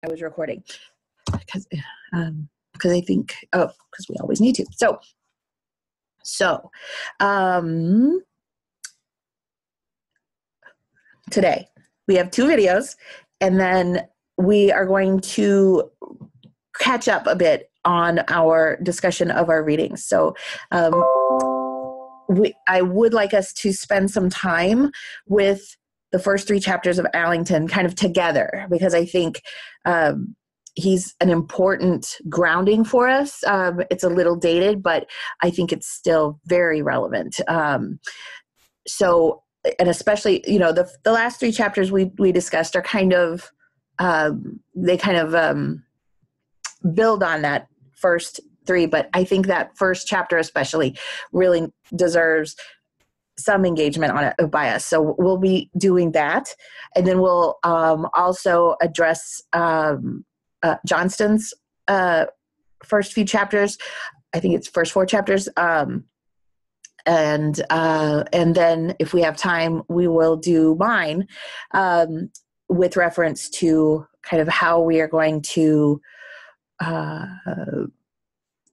I was recording because I think, because we always need to. So today we have 2 videos, and then we are going to catch up a bit on our discussion of our readings. So I would like us to spend some time with the first 3 chapters of Allington kind of together, because I think he's an important grounding for us. It's a little dated, but I think it's still very relevant. So, and especially, the last 3 chapters we discussed are kind of, they kind of build on that first 3, but I think that first chapter especially really deserves some engagement on it by us. So we'll be doing that. And then we'll also address Johnston's first few chapters. I think it's first 4 chapters. And then if we have time, we will do mine with reference to kind of how we are going to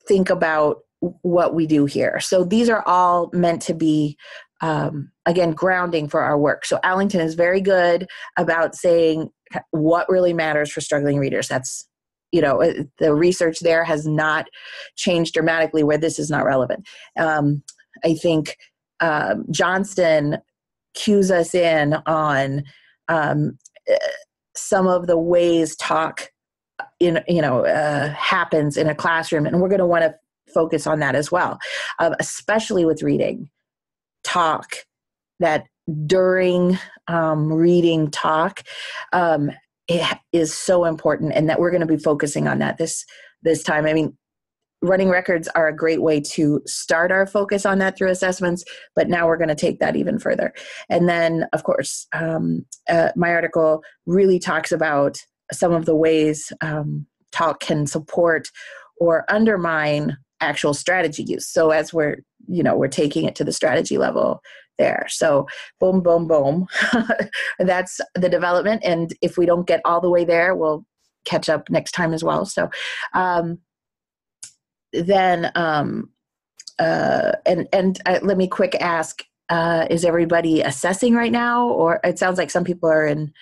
think about what we do here. So these are all meant to be, again, grounding for our work. So Allington is very good about saying what really matters for struggling readers. That's, the research there has not changed dramatically where this is not relevant. I think Johnston cues us in on some of the ways talk happens in a classroom, and we're going to want to focus on that as well, especially with reading talk, that during reading talk it is so important, and that we're going to be focusing on that this time. I mean, running records are a great way to start our focus on that through assessments, but now we're going to take that even further. And then, of course, my article really talks about some of the ways talk can support or undermine actual strategy use. So as we're taking it to the strategy level there. So boom, boom, boom. That's the development. And if we don't get all the way there, we'll catch up next time as well. So then let me quick ask, is everybody assessing right now? Or it sounds like some people are in,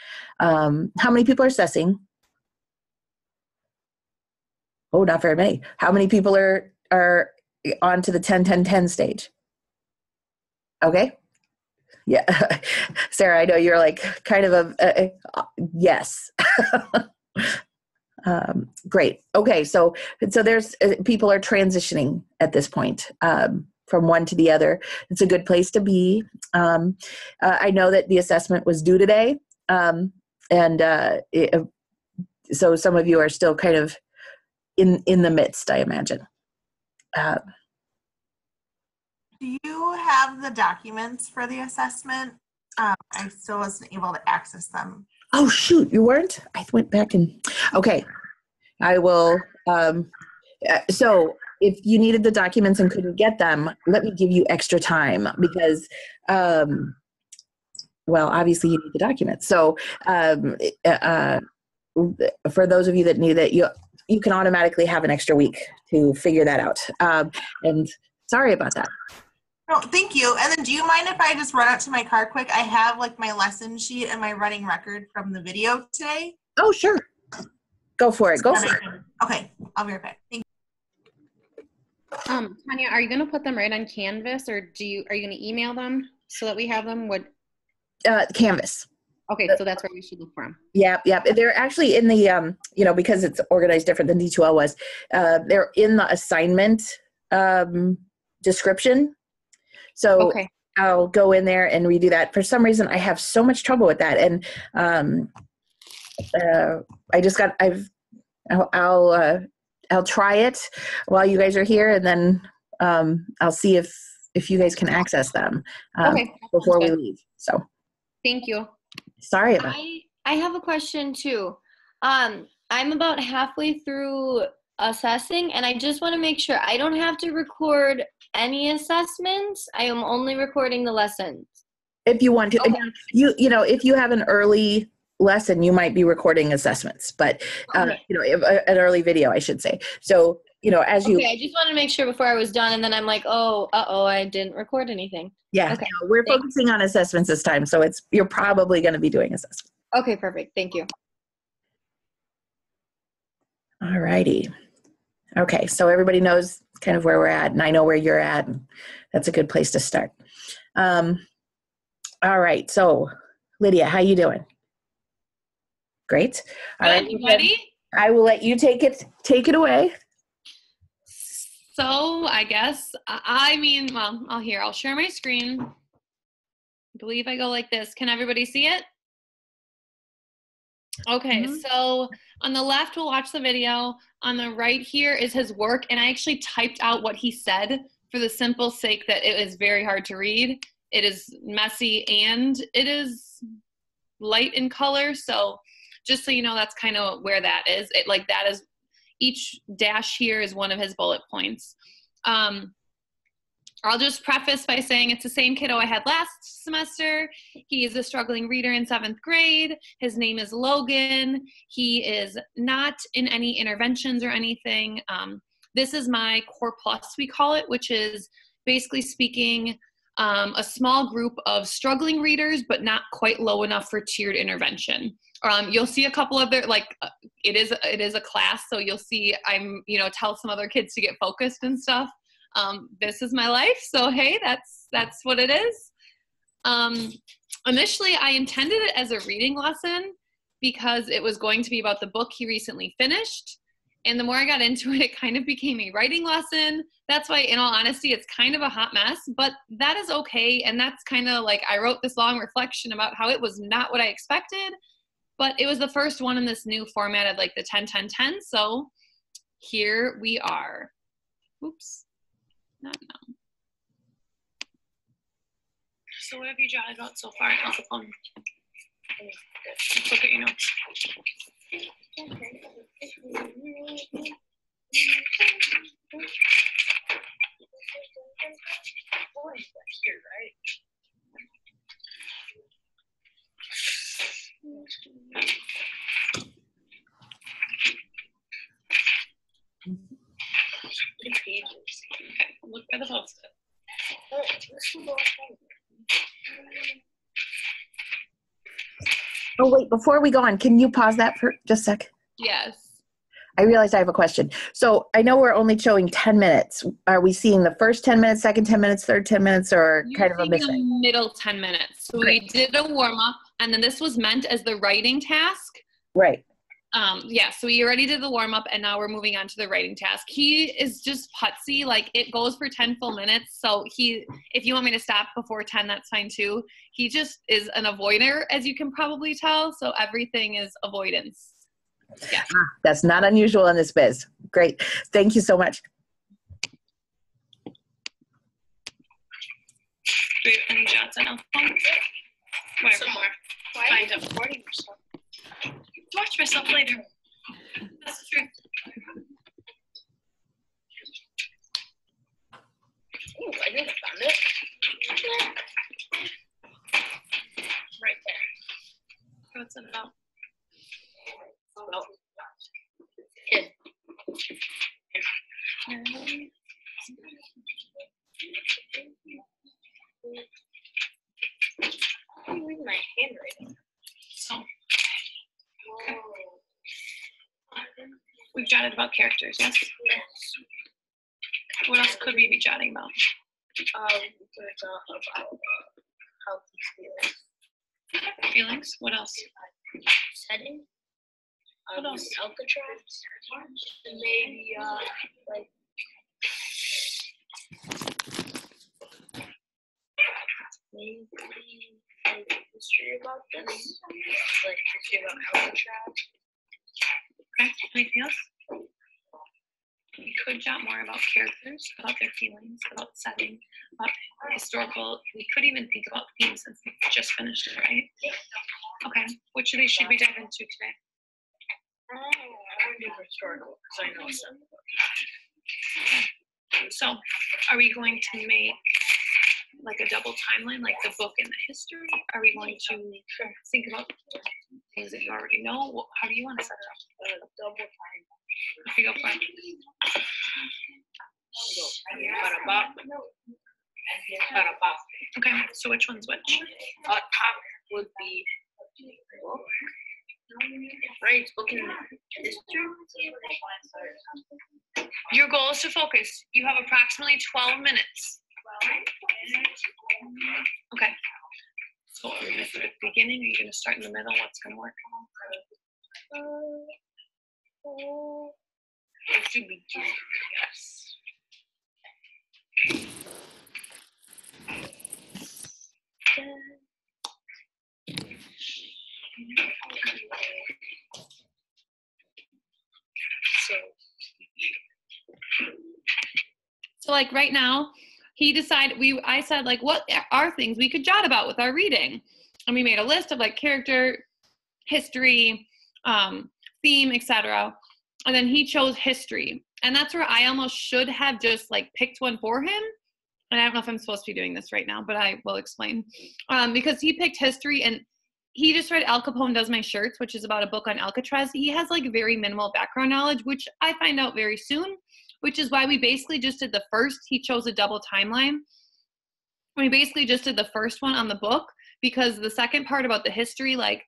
how many people are assessing? Oh, not very many. How many people are on to the 10-10-10 stage? Okay. Yeah. Sarah, I know you're like kind of a yes. Great. Okay. So there's people are transitioning at this point from one to the other. It's a good place to be. I know that the assessment was due today. So some of you are still kind of in the midst, I imagine. Do you have the documents for the assessment? I still wasn't able to access them. Oh, shoot, you weren't? I went back and, okay. I will, so if you needed the documents and couldn't get them, let me give you extra time because, well, obviously you need the documents. So for those of you that need it, you can automatically have an extra week to figure that out. And sorry about that. No, thank you. And then do you mind if I just run out to my car quick? I have like my lesson sheet and my running record from the video today. Oh, sure. Go for it. Okay, I'll be right back. Thank you. Tanya, are you going to put them right on Canvas, or are you going to email them so that we have them? Canvas. Okay, so that's where we should look for them. Yeah. They're actually in the, because it's organized different than D2L was, they're in the assignment description. So okay. I'll go in there and redo that. For some reason, I have so much trouble with that. And I'll try it while you guys are here, and then I'll see if you guys can access them before we leave. So thank you. Sorry about I have a question too. I'm about halfway through assessing, and I just want to make sure I don't have to record any assessments. I am only recording the lessons. If you want to, okay. If you have an early lesson, you might be recording assessments, but, Okay. an early video, I should say. So, as you, Okay, I just wanted to make sure before I was done, and then I'm like, oh, I didn't record anything. yeah, Okay. no, we're Thanks. focusing on assessments this time. So you're probably going to be doing assessments. Okay, perfect. Thank you. All righty. Okay, so everybody knows kind of where we're at, and I know where you're at, and that's a good place to start. All right, so Lydia, how you doing? Great. All right, Good. Ready? I will let you take it away. So I guess, I'll share my screen. I believe I go like this. Can everybody see it? Okay, Mhm. So on the left, we'll watch the video. On the right here is his work, and I actually typed out what he said for the simple sake that it is very hard to read. It is messy, and it is light in color, so just so you know, that's kind of where that is. That is, each dash here is one of his bullet points. I'll just preface by saying it's the same kiddo I had last semester. He is a struggling reader in 7th grade. His name is Logan. He is not in any interventions or anything. This is my Core Plus, we call it, which is basically speaking a small group of struggling readers, but not quite low enough for tiered intervention. You'll see a couple of their, it is a class, so you'll see tell some other kids to get focused and stuff. This is my life, so hey, that's what it is. Initially, I intended it as a reading lesson because it was going to be about the book he recently finished. And the more I got into it, it kind of became a writing lesson. That's why, in all honesty, it's kind of a hot mess, but that is okay. And that's kind of I wrote this long reflection about how it was not what I expected, but it was the first one in this new format of the 10-10-10. So here we are. Oops. Not now. So what have you jotted about so far? Let's look at your notes. Okay, look for the post-it. Oh, wait, before we go on, can you pause that for just a sec? Yes. I realized I have a question. So I know we're only showing 10 minutes. Are we seeing the first 10 minutes, second 10 minutes, third 10 minutes, or kind of a mix? The middle 10 minutes. So Great. we did a warm-up, and then this was meant as the writing task. Right. So we already did the warm-up, and now we're moving on to the writing task. He is just putsy. It goes for 10 full minutes. So if you want me to stop before 10, that's fine too. He just is an avoider, as you can probably tell. So everything is avoidance. Yeah. That's not unusual in this biz. Great. Thank you so much. Do we have any shots on phone? Somewhere. Find a recording or something. Watch myself later. That's the truth. Ooh, I think I found it. Right there. What's it about? Oh. Kid. I'm reading my handwriting. So, okay. We've jotted about characters, yes? Yes. What else could we be jotting about? We could talk about how he feels. Feelings? What else? Setting. What else? Alcatraz. Maybe maybe history about this. History about Alcatraz. Okay. Anything else? We could jot more about characters, about their feelings, about setting, about historical. We could even think about themes since we just finished it, right? Okay. Which of these should we dive into today? I want to do historical because I know some. Okay. So, are we going to make like a double timeline, like the book and the history? Are we going to think about things that you already know? How do you want to set it up? Double timeline. Okay, go for it. Okay, so which one's which? Top would be book. Right, book in history. Your goal is to focus. You have approximately 12 minutes. Okay. So are you going to start at the beginning? Are you going to start in the middle? What's going to work? It should be two, yes. So like right now, I said like, what are things we could jot about with our reading? And we made a list of like character, history, theme, etc. And then he chose history. And that's where I almost should have just like picked one for him. And I don't know if I'm supposed to be doing this right now, but I will explain. Because he picked history and he just read Al Capone Does My Shirts, which is about a book on Alcatraz. He has like very minimal background knowledge, which I find out very soon, which is why we basically just did the first. He chose a double timeline. We basically just did the first one on the book because the second part about the history, like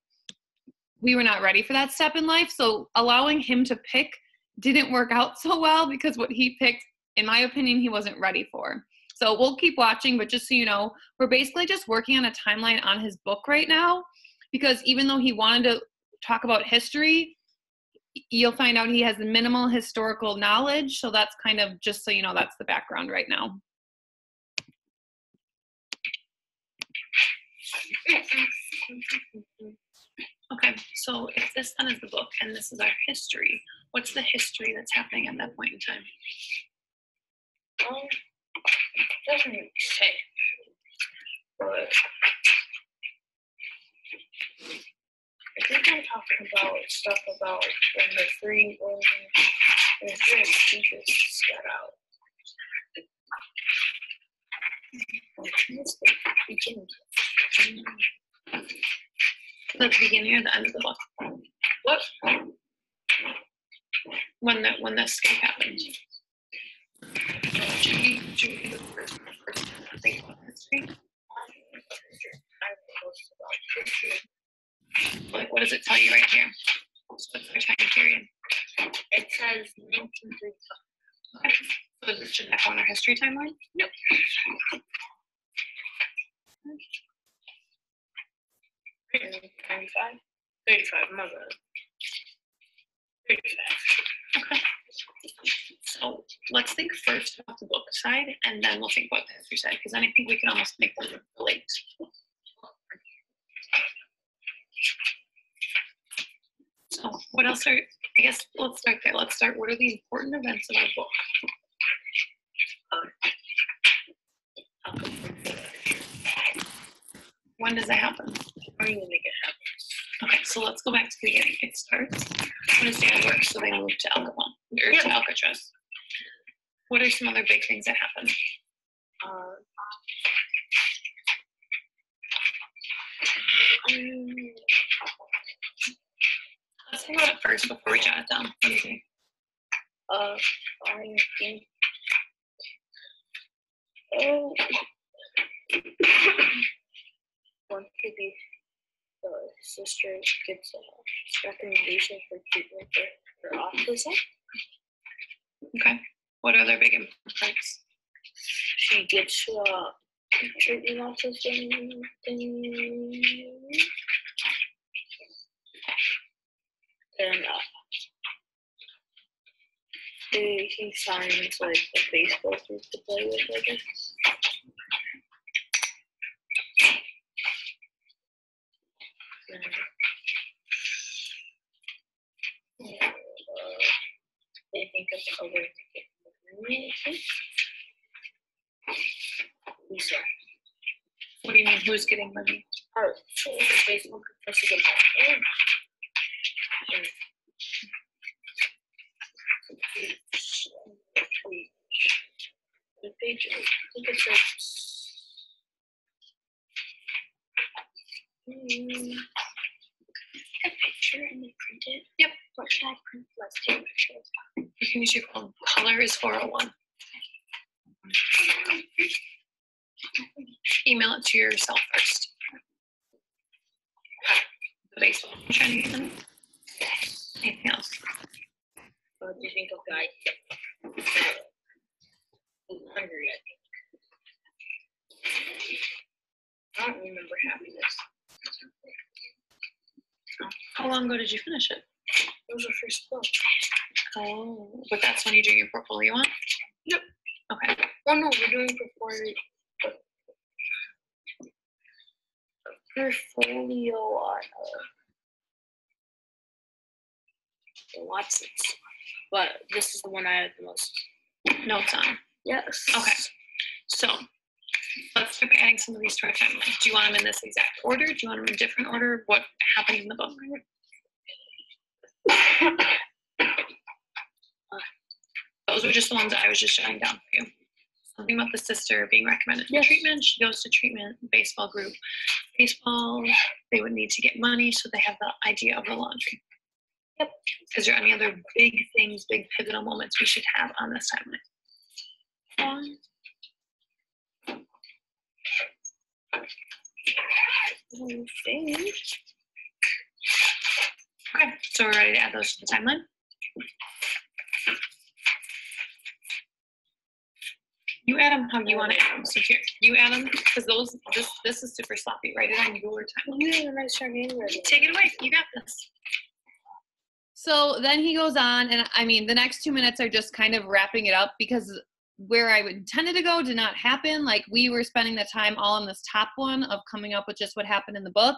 we were not ready for that step in life. So allowing him to pick didn't work out so well because what he picked, in my opinion, he wasn't ready for. So we'll keep watching, but just so you know, we're basically just working on a timeline on his book right now because even though he wanted to talk about history, you'll find out he has minimal historical knowledge. So that's kind of, just so you know, that's the background right now. Okay, so if this then is the book and this is our history, what's the history that's happening at that point in time? Doesn't say, but I think I'm talking about stuff about when the three Jesus got out. The beginning or the end of the book? What? When the escape happened. Should we do the first think about history? Like, what does it tell you right here? What's the time period? It says 1935. Okay. So should that go on our history timeline? Nope. 35? 35, my bad. 35. Okay. So let's think first about the book side, and then we'll think about the history side, because then I think we can almost make them relate. So what else are, I guess let's start there. Let's start, what are the important events of our book? When does that happen? How are you gonna make it happen? Okay, so let's go back to the beginning. It starts when his dad works, so they move to Al Capone, or to Alcatraz. What are some other big things that happen? Let's think about it first before we jot it down. What do you think? I think. One could be the sister gets a recommendation for treatment for autism. Okay. What are their big impacts? She gets treatment autism thing. And he signs like a baseball group to play with, I guess. They think of a way to get money. Lisa. What do you mean, who's getting money? Her baseball professor gets money. The page, I think it says A picture and then print it. Yep. What should I print? Let's take pictures. You can use your phone. Color is 401. Email it to yourself first. The baseball. I'm trying to get them. Anything else? What do you think of guys? I'm hungry, I think. I don't remember having this. How long ago did you finish it? It was the first book. Oh, but that's when you do your portfolio on? Yep. Okay. Oh no, we're doing portfolio on Watson's. But this is the one I had the most Notes on. Yes. Okay. So let's start by adding some of these to our timeline. Do you want them in this exact order? Do you want them in a different order? What happened in the book? Those are just the ones I was just jotting down for you. Something about the sister being recommended for treatment. She goes to treatment, baseball group. Baseball, they would need to get money, so they have the idea of the laundry. Yep. Is there any other big things, big pivotal moments we should have on this timeline? Okay, so we're ready to add those to the timeline. You add them how you want to add them. So here, you add them because this is super sloppy. Write it on your time. You have a nice handwriting. Take it away. You got this. So then he goes on, and I mean, the next 2 minutes are just kind of wrapping it up because where I intended to go did not happen. Like, we were spending the time all on this top one of coming up with just what happened in the book.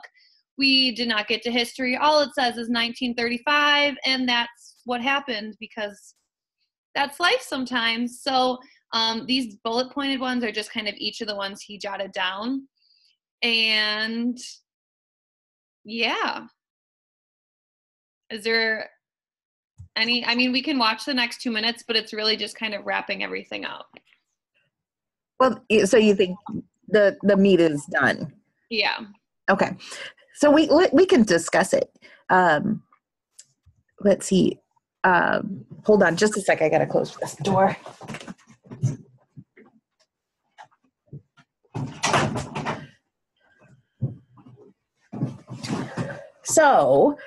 We did not get to history. All it says is 1935, and that's what happened because that's life sometimes. So these bullet pointed ones are just kind of each of the ones he jotted down. And yeah. Is there any, I mean, we can watch the next 2 minutes, but it's really just kind of wrapping everything up. Well, so you think the meat is done? Yeah. Okay. So we can discuss it. Let's see. Hold on just a sec. I got to close this door. So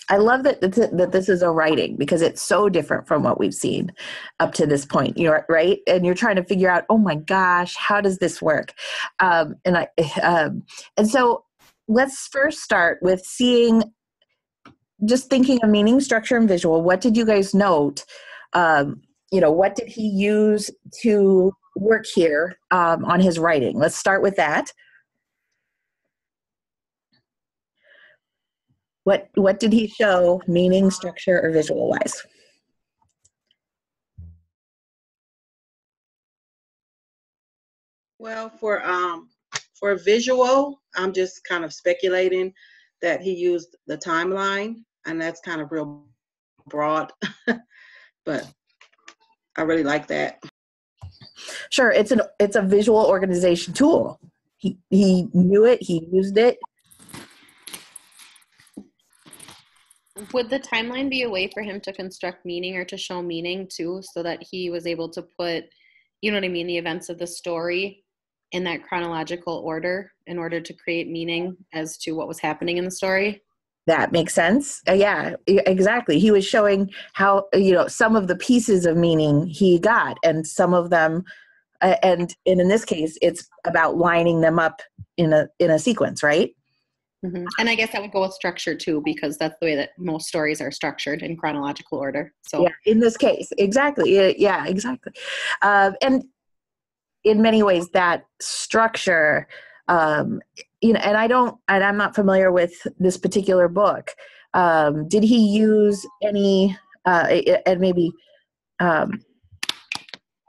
I love that this is a writing because it's so different from what we've seen up to this point. You're right, and you're trying to figure out, oh my gosh, how does this work? And so let's first start with just thinking of meaning, structure, and visual. What did you guys note? What did he use to work here on his writing? Let's start with that. What did he show, meaning, structure, or visual-wise? Well, for visual, I'm just kind of speculating that he used the timeline, and that's kind of real broad, but I really like that. Sure, it's a visual organization tool. He knew it, he used it. Would the timeline be a way for him to construct meaning or to show meaning too, so that he was able to put, you know what I mean, the events of the story in that chronological order in order to create meaning as to what was happening in the story? That makes sense. Yeah, exactly. He was showing how, some of the pieces of meaning he got, and some of them, and in this case, it's about lining them up in a sequence, right? Mm-hmm. And I guess that would go with structure too, because that's the way that most stories are structured in chronological order. So yeah, in this case, exactly. Yeah, exactly. And in many ways, that structure, and I'm not familiar with this particular book. Did he use any? And maybe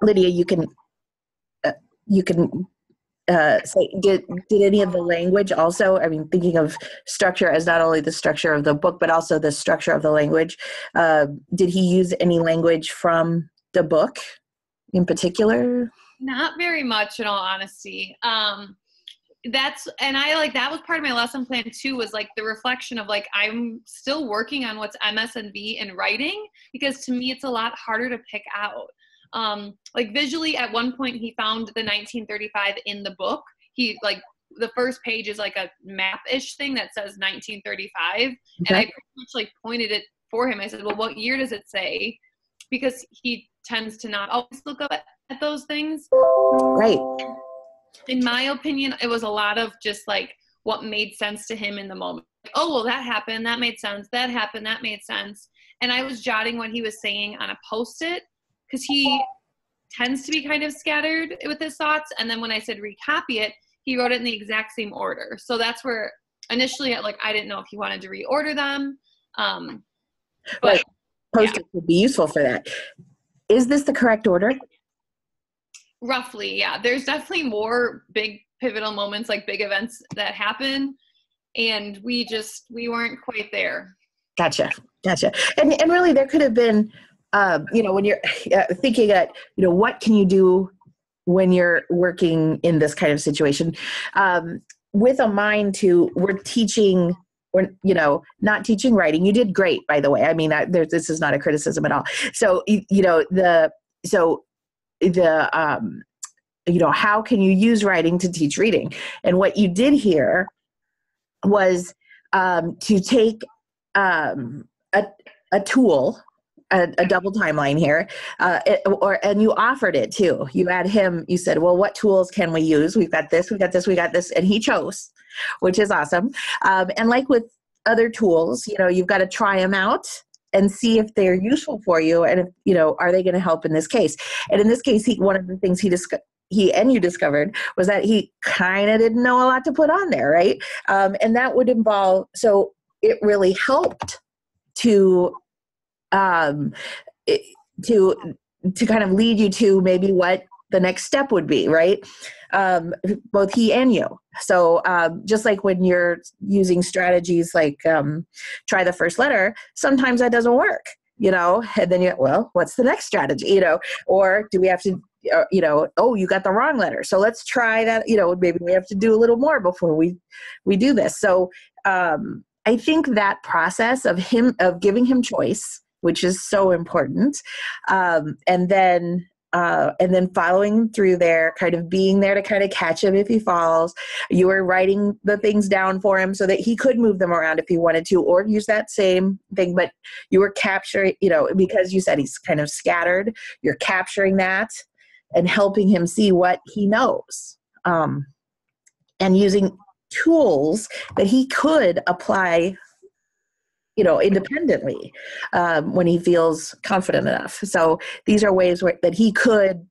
Lydia, you can say, did any of the language also, I mean, thinking of structure as not only the structure of the book, but also the structure of the language, did he use any language from the book in particular? Not very much, in all honesty. and I like, that was part of my lesson plan too, was like the reflection of like, I'm still working on what's MSNV in writing, because to me, it's a lot harder to pick out. Like visually at one point he found the 1935 in the book. He like, the first page is like a map-ish thing that says 1935. Okay. And I pretty much like pointed it for him. I said, well, what year does it say? Because he tends to not always look up at those things. Right. In my opinion, it was a lot of just like what made sense to him in the moment. Like, oh, well, that happened. That made sense. That happened. That made sense. And I was jotting what he was saying on a Post-it, because he tends to be kind of scattered with his thoughts. And then when I said recopy it, he wrote it in the exact same order. So that's where initially, like, I didn't know if he wanted to reorder them. But right. Post-it would be useful for that. Is this the correct order? Roughly, yeah. There's definitely more big pivotal moments, like big events that happen, and we weren't quite there. Gotcha. And really, there could have been, when you're thinking that, what can you do when you're working in this kind of situation, with a mind to, we're not teaching writing. You did great, by the way. I mean, this is not a criticism at all. So, how can you use writing to teach reading? And what you did here was to take a tool, a double timeline here, and you offered it too. You had him, you said, well, what tools can we use? We've got this, we got this, and he chose, which is awesome. And like with other tools, you've got to try them out and see if they're useful for you, and if, are they going to help in this case? And in this case, one of the things you discovered was that he kind of didn't know a lot to put on there, right? And that would involve, so it really helped to kind of lead you to maybe what the next step would be, right? Both he and you. So just like when you're using strategies like try the first letter, sometimes that doesn't work, and then what's the next strategy, or do we have to, oh, you got the wrong letter, so let's try that, maybe we have to do a little more before we do this. So I think that process of giving him choice, which is so important, and then following through there, kind of being there to kind of catch him if he falls. You were writing the things down for him so that he could move them around if he wanted to, or use that same thing, but you were capturing, because you said he's kind of scattered, you're capturing that and helping him see what he knows, and using tools that he could apply independently, when he feels confident enough. So these are ways that he could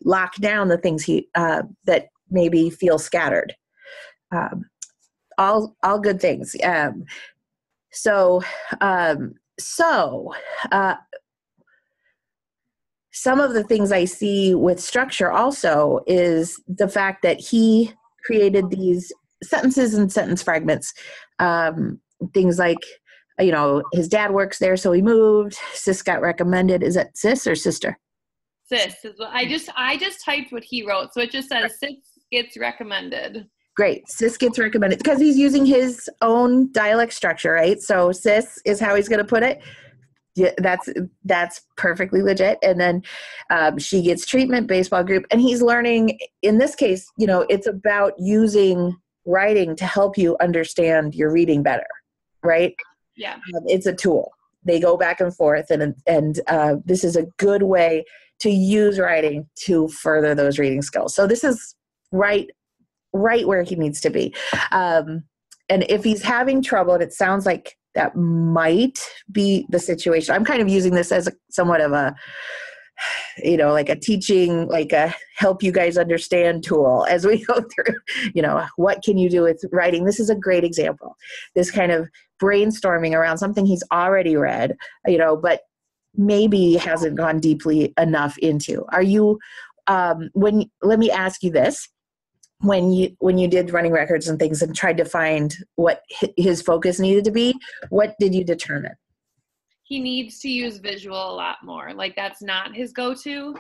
lock down the things that maybe feel scattered. All good things. Some of the things I see with structure also is the fact that he created these sentences and sentence fragments, things like, his dad works there, so he moved. Sis got recommended. Is that sis or sister? Sis. I just typed what he wrote, so it just says sis gets recommended. Great. Sis gets recommended because he's using his own dialect structure, right? So sis is how he's going to put it. Yeah, that's perfectly legit. And then she gets treatment, baseball group, and he's learning. In this case, it's about using writing to help you understand your reading better, right? Yeah, it's a tool. They go back and forth, and this is a good way to use writing to further those reading skills. So this is right where he needs to be. And if he's having trouble, and it sounds like that might be the situation. I'm kind of using this as somewhat of a, like a teaching, like a help you guys understand tool as we go through, what can you do with writing? This is a great example. This kind of brainstorming around something he's already read, but maybe hasn't gone deeply enough into. Are you, let me ask you this. When you did running records and things and tried to find what his focus needed to be, what did you determine? He needs to use visual a lot more. Like, that's not his go-to.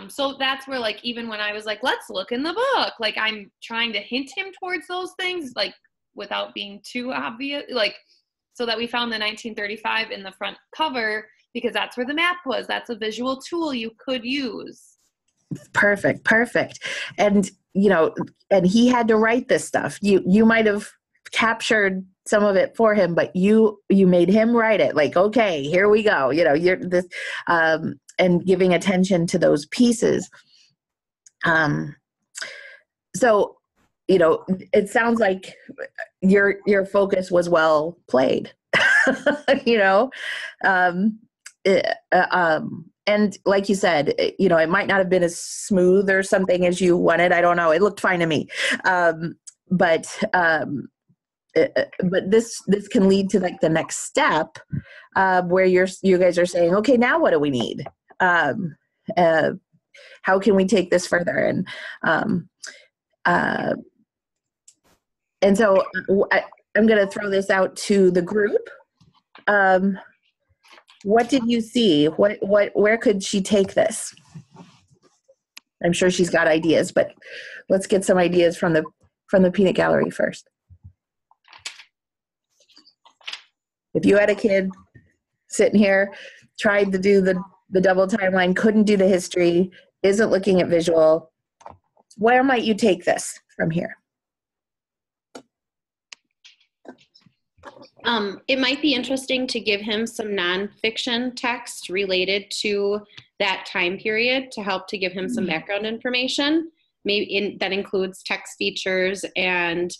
So that's where, like, even when I was like, let's look in the book, like, I'm trying to hint him towards those things, like, without being too obvious, like, so that we found the 1935 in the front cover because that's where the map was. That's a visual tool you could use. Perfect. And, and he had to write this stuff. You might have captured some of it for him, but you made him write it. Like, okay, here we go. You're this, and giving attention to those pieces. So, it sounds like your focus was well played, and like you said, it might not have been as smooth or something as you wanted. I don't know. It looked fine to me. But this can lead to like the next step, where you guys are saying, okay, now what do we need? How can we take this further? And so I'm going to throw this out to the group. What did you see? Where could she take this? I'm sure she's got ideas, but let's get some ideas from the peanut gallery first. If you had a kid sitting here, tried to do the double timeline, couldn't do the history, isn't looking at visual, where might you take this from here? It might be interesting to give him some nonfiction text related to that time period to help to give him some background information. Maybe that includes text features and,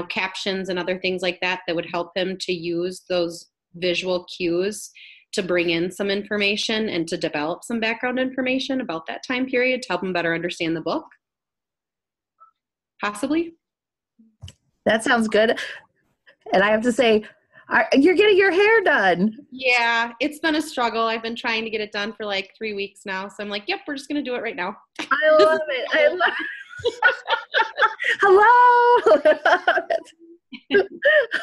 captions and other things like that would help him to use those visual cues to bring in some information and to develop some background information about that time period to help him better understand the book. Possibly. That sounds good. And I have to say, you're getting your hair done. Yeah, it's been a struggle. I've been trying to get it done for like 3 weeks now. So I'm like, yep, we're just going to do it right now. I love it. Hello.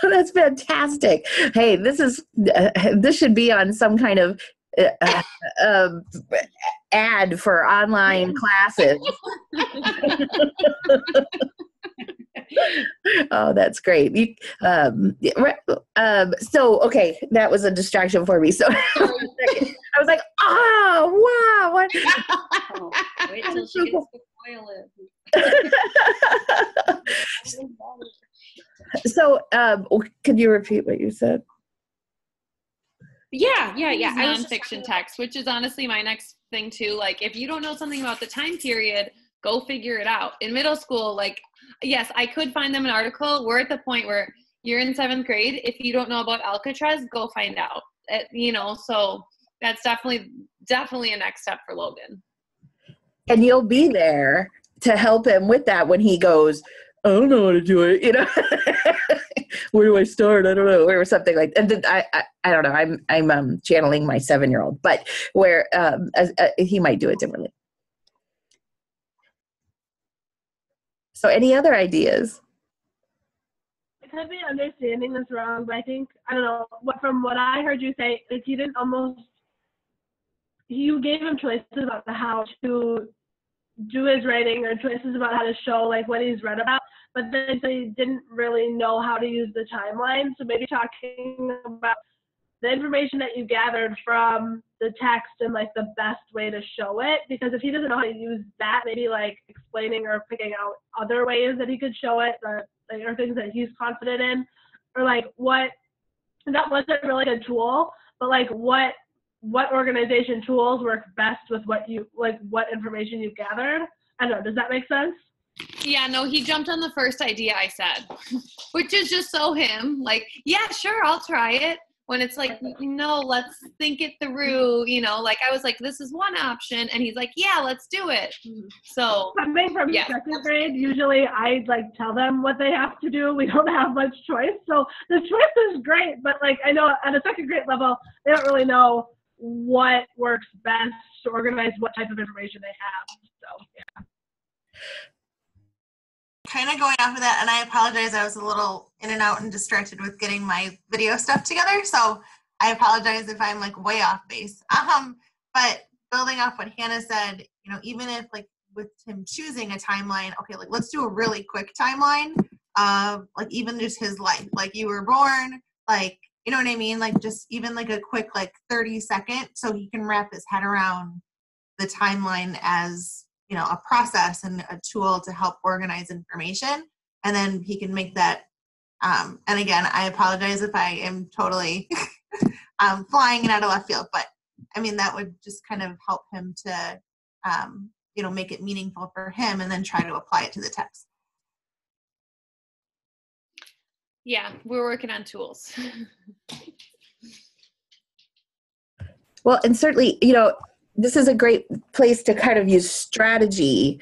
That's fantastic. Hey, this should be on some kind of ad for online classes. Oh, that's great. So, okay, that was a distraction for me. So I was like, oh, wow. What? Oh, wait till she gets to foil it. So, could you repeat what you said? Yeah. Nonfiction text, which is honestly my next thing too. Like, if you don't know something about the time period, go figure it out. In middle school, like, yes, I could find them an article. We're at the point where you're in 7th grade. If you don't know about Alcatraz, go find out. So that's definitely a next step for Logan. And you'll be there to help him with that when he goes, I don't know how to do it, where do I start? I don't know, or something like that. And I don't know. I'm channeling my 7-year-old, but where he might do it differently. So any other ideas? I could be understanding this wrong, but I think, I don't know, from what I heard you say, is you gave him choices about how to do his writing or choices about how to show like what he's read about, but then they didn't really know how to use the timeline. So maybe talking about the information that you gathered from the text and like the best way to show it, because if he doesn't know how to use that, maybe like explaining or picking out other ways that he could show it, or things that he's confident in, or like what, that wasn't really a tool, but like what organization tools work best with what information you've gathered. I don't know, does that make sense? Yeah, no, he jumped on the first idea I said, which is just so him, like, yeah, sure, I'll try it. When it's like, no, let's think it through, like I was like, this is one option. And he's like, yeah, let's do it. So coming from 2nd grade, usually I like tell them what they have to do. We don't have much choice. So the choice is great, but like, I know at a 2nd grade level, they don't really know what works best to organize what type of information they have. So, yeah. Kind of going off of that, and I apologize, I was a little in and out and distracted with getting my video stuff together, so I apologize if I'm like way off base. But building off what Hannah said, you know, even if like with him choosing a timeline, okay, like let's do a really quick timeline of like even just his life, like you were born, like, you know what I mean? Like just even like a quick, like 30-second, so he can wrap his head around the timeline as, you know, a process and a tool to help organize information. And then he can make that, and again, I apologize if I am totally flying it out of left field, but I mean, that would just kind of help him to, you know, make it meaningful for him and then try to apply it to the text. Yeah, we're working on tools. Well, and certainly, you know, this is a great place to kind of use strategies,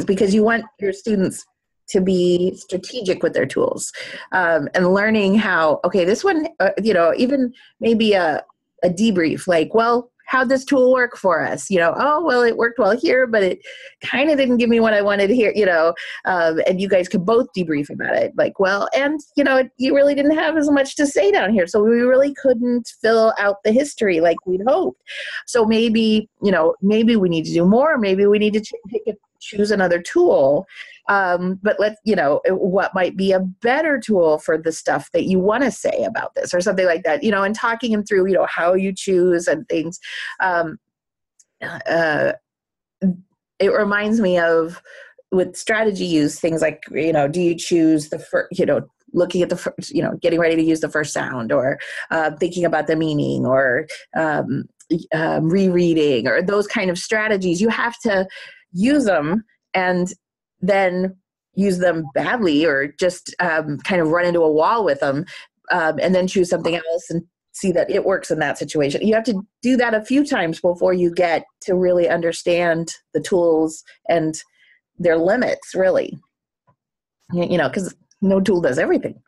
because you want your students to be strategic with their tools, and learning how, okay, this one, you know, even maybe a debrief, like, well, how'd this tool work for us? You know, oh, well, it worked well here, but it kind of didn't give me what I wanted to hear, you know, and you guys could both debrief about it. Like, well, and, you know, you really didn't have as much to say down here. So we really couldn't fill out the history like we'd hoped. So maybe, you know, maybe we need to do more. Maybe we need to choose another tool. But let's, you know, what might be a better tool for the stuff that you want to say about this or something like that, you know, and talking them through, you know, how you choose and things. It reminds me of with strategy use, things like, you know, do you choose the first, you know, looking at the first, you know, getting ready to use the first sound, or thinking about the meaning, or rereading, or those kind of strategies. You have to use them and then use them badly, or just kind of run into a wall with them, and then choose something else and see that it works in that situation. You have to do that a few times before you get to really understand the tools and their limits, really. You know, because no tool does everything.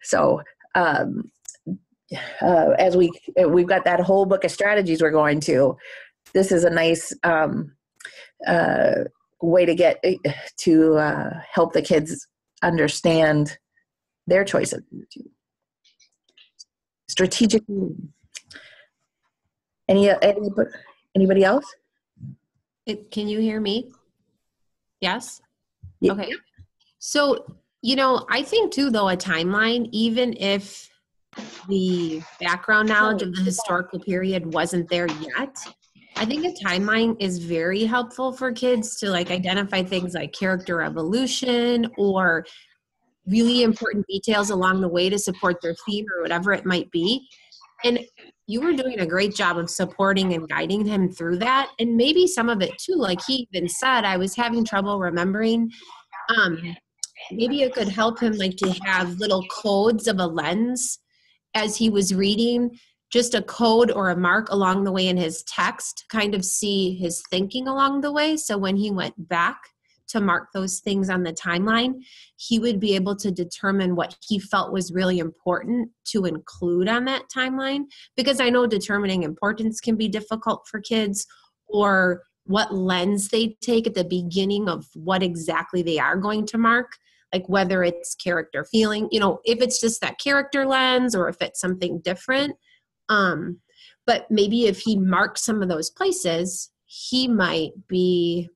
So as we've got that whole book of strategies we're going to, this is a nice way to get to help the kids understand their choices. Strategic. Anybody else? Can you hear me? Yes? Yeah. Okay. So, you know, I think too, though, a timeline, even if the background knowledge of the historical period wasn't there yet, I think a timeline is very helpful for kids to like identify things like character evolution or really important details along the way to support their theme or whatever it might be. And you were doing a great job of supporting and guiding him through that. And maybe some of it too, like he even said, I was having trouble remembering. Maybe it could help him like to have little codes of a lens as he was reading, just a code or a mark along the way in his text to kind of see his thinking along the way. So when he went back to mark those things on the timeline, he would be able to determine what he felt was really important to include on that timeline. Because I know determining importance can be difficult for kids, or what lens they take at the beginning of what exactly they are going to mark, like whether it's character feeling, you know, if it's just that character lens or if it's something different. But maybe if he marks some of those places, it might be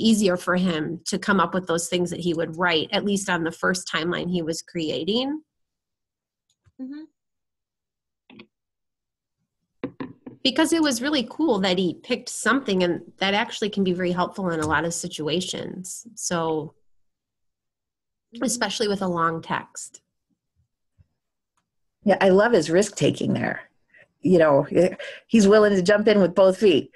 easier for him to come up with those things that he would write, at least on the first timeline he was creating. Mm-hmm. Because it was really cool that he picked something, and that actually can be very helpful in a lot of situations. So, especially with a long text. Yeah, I love his risk taking there. You know, he's willing to jump in with both feet.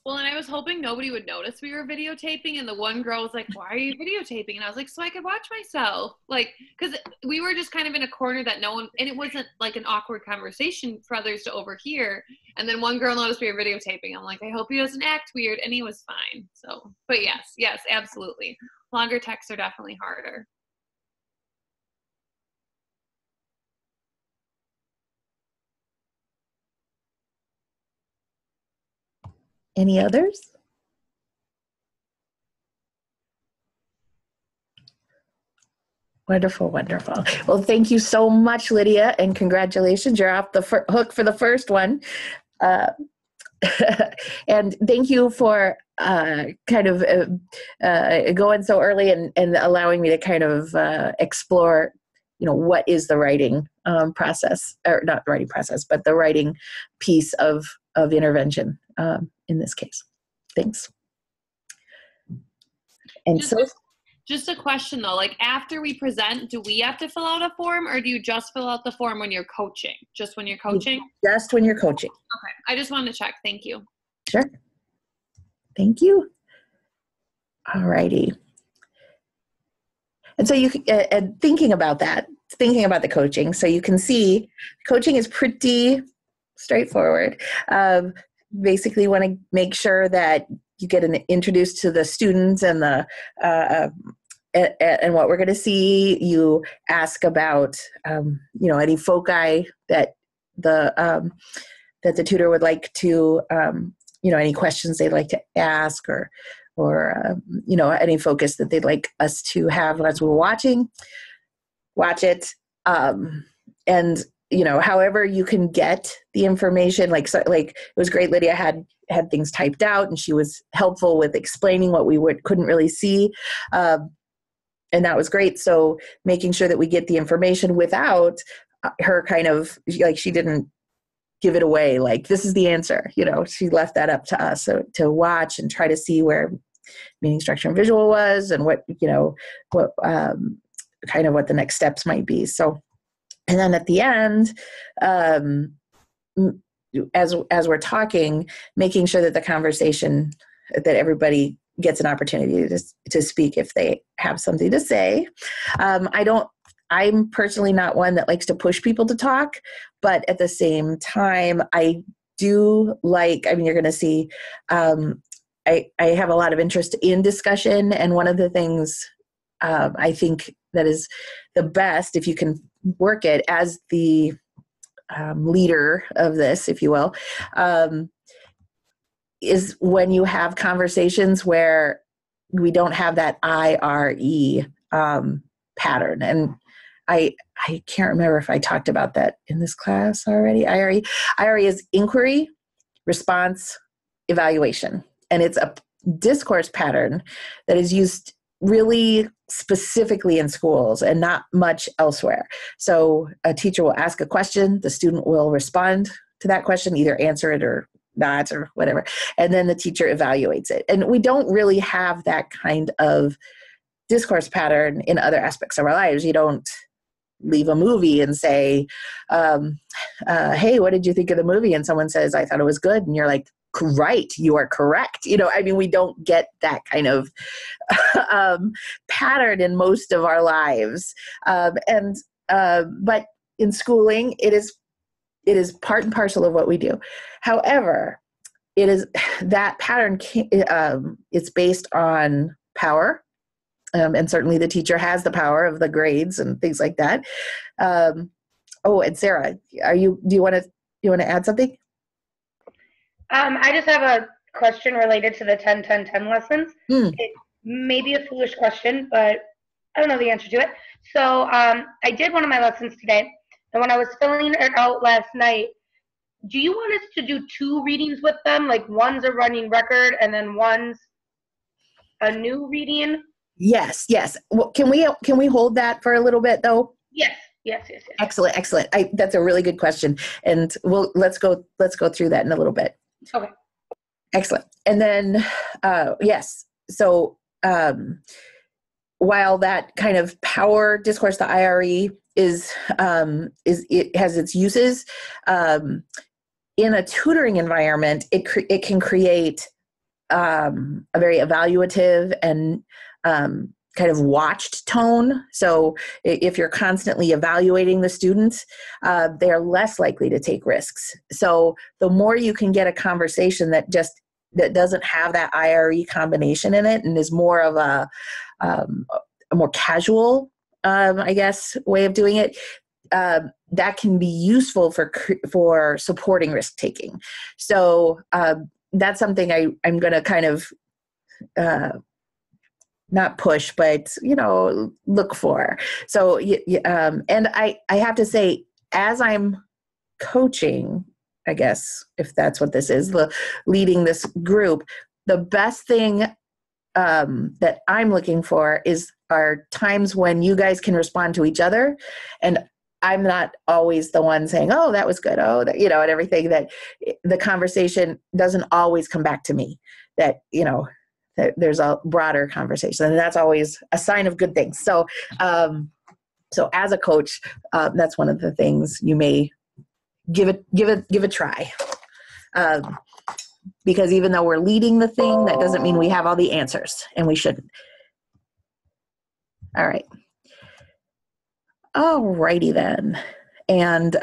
Well, and I was hoping nobody would notice we were videotaping, and the one girl was like, why are you videotaping? And I was like, so I could watch myself. Like, because we were just kind of in a corner that no one, and it wasn't like an awkward conversation for others to overhear. And then one girl noticed we were videotaping. I'm like, I hope he doesn't act weird. And he was fine. So, but yes, absolutely. Longer texts are definitely harder. Any others? Wonderful, wonderful. Well, thank you so much, Lydia, and congratulations. You're off the hook for the first one. And thank you for kind of going so early and allowing me to kind of explore, what is the writing process, or not the writing process, but the writing piece of intervention in this case. Thanks. And just a question though, like after we present, do we have to fill out a form, or do you just fill out the form when you're coaching? Just when you're coaching? Just when you're coaching. Okay. I just wanted to check. Thank you. Sure. Thank you. All righty. And so thinking about the coaching, so you can see coaching is pretty straightforward. Basically want to make sure that you get introduced to the students and and what we're going to see. You ask about, any foci that the tutor would like to, any questions they'd like to ask, or any focus that they'd like us to have as we're watching. Watch it, and however you can get the information. Like it was great. Lydia had things typed out, and she was helpful with explaining what we couldn't really see, and that was great. So making sure that we get the information without her kind of she didn't give it away. Like, this is the answer. She left that up to us to watch and try to see where meaning, structure, and visual was, and what kind of what the next steps might be. So, and then at the end, as we're talking, making sure that the conversation, that everybody gets an opportunity to speak if they have something to say. I'm personally not one that likes to push people to talk, but at the same time, I do you're going to see, I have a lot of interest in discussion. And one of the things I think that is the best, if you can work it as the leader of this, if you will, is when you have conversations where we don't have that IRE pattern. And I can't remember if I talked about that in this class already. IRE is inquiry, response, evaluation. And it's a discourse pattern that is used really specifically in schools and not much elsewhere. So a teacher will ask a question, the student will respond to that question, either answer it or not or whatever, and then the teacher evaluates it. And we don't really have that kind of discourse pattern in other aspects of our lives. You don't leave a movie and say, hey, what did you think of the movie? And someone says, I thought it was good. And you're like, right, you are correct. We don't get that kind of pattern in most of our lives. But in schooling, it is part and parcel of what we do. However, it is that pattern. It's based on power, and certainly the teacher has the power of the grades and things like that. And Sarah, do you want to add something? I just have a question related to the 10-10-10 lessons. It may be a foolish question, but I don't know the answer to it. So I did one of my lessons today, and when I was filling it out last night, do you want us to do 2 readings with them? Like one's a running record and then one's a new reading? Yes. Well, can we hold that for a little bit though? Yes. Excellent. That's a really good question, and let's go through that in a little bit. Okay. Excellent. And then yes. So while that kind of power discourse, the IRE is it has its uses in a tutoring environment. It can create a very evaluative and kind of watched tone. So if you're constantly evaluating the students, they're less likely to take risks. So the more you can get a conversation that doesn't have that IRE combination in it and is more of a more casual, I guess, way of doing it, that can be useful for supporting risk taking. So that's something I'm going to kind of not push, but, look for. So, and I have to say, as I'm coaching, I guess, if that's what this is, leading this group, the best thing that I'm looking for are times when you guys can respond to each other, and I'm not always the one saying, "Oh, that was good," and everything. That the conversation doesn't always come back to me. That that there's a broader conversation, and that's always a sign of good things. So, so as a coach, that's one of the things you may give a try. Because even though we're leading the thing, that doesn't mean we have all the answers, and we shouldn't. All right. All righty then. And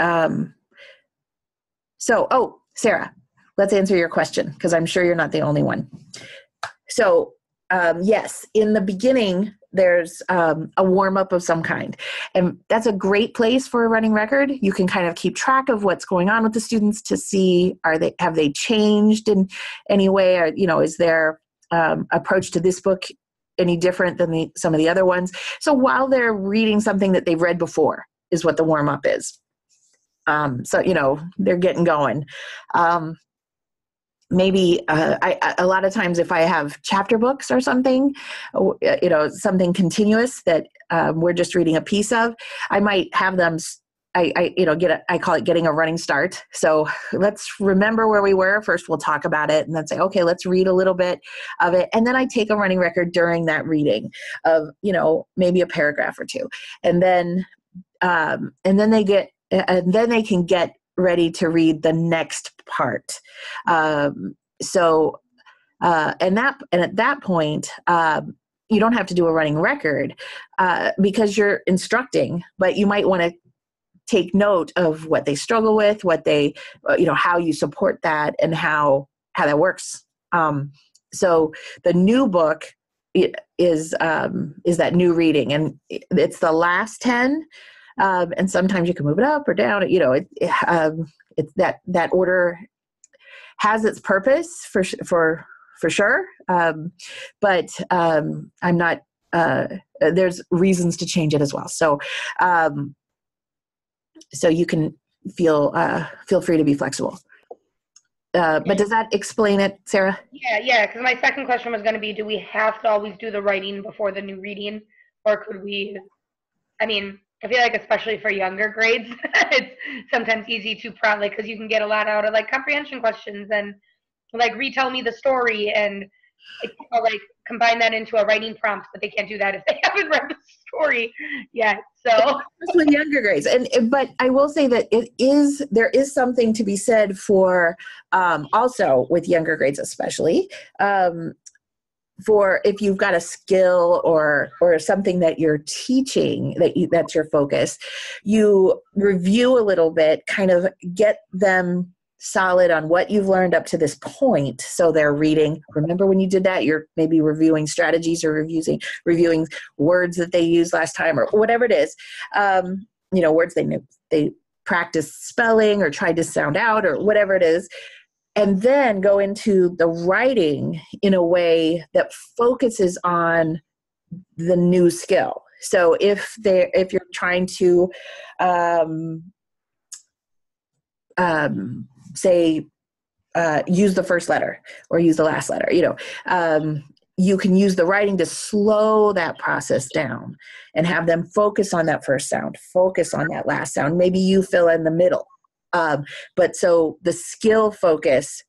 Sarah, let's answer your question, because I'm sure you're not the only one. So yes, in the beginning, there's a warm-up of some kind. And that's a great place for a running record. You can kind of keep track of what's going on with the students to see, have they changed in any way? Or, is their approach to this book any different than some of the other ones? So while they're reading something that they've read before is what the warm-up is. So, they're getting going. Maybe a lot of times if I have chapter books or something, something continuous that we're just reading a piece of, I might have them, I call it getting a running start. So let's remember where we were. First, we'll talk about it and then say, okay, let's read a little bit of it. And then I take a running record during that reading of, maybe a paragraph or two. And then they can get ready to read the next part. And at that point, you don't have to do a running record because you're instructing, but you might want to take note of what they struggle with, what they, how you support that, and how that works. So the new book is that new reading, and it's the last 10. And sometimes you can move it up or down. It's that order has its purpose for sure. But I'm not. There's reasons to change it as well. So so you can feel free to be flexible. But does that explain it, Sarah? Yeah. Because my second question was going to be: do we have to always do the writing before the new reading, or could we? I mean, I feel like especially for younger grades, it's sometimes easy to prompt, because you can get a lot out of comprehension questions and retell me the story and combine that into a writing prompt, but they can't do that if they haven't read the story yet. So with younger grades, but I will say that there is something to be said for also with younger grades, especially. For if you've got a skill or something that you're teaching that's your focus, you review a little bit, kind of get them solid on what you've learned up to this point. So they're reading. Remember when you did that, you're maybe reviewing strategies or reviewing words that they used last time or whatever it is. Words they practiced spelling or tried to sound out or whatever it is. And then go into the writing in a way that focuses on the new skill. So if you're trying to say use the first letter or use the last letter, you can use the writing to slow that process down and have them focus on that first sound, focus on that last sound. Maybe you fill in the middle. But so the skill focus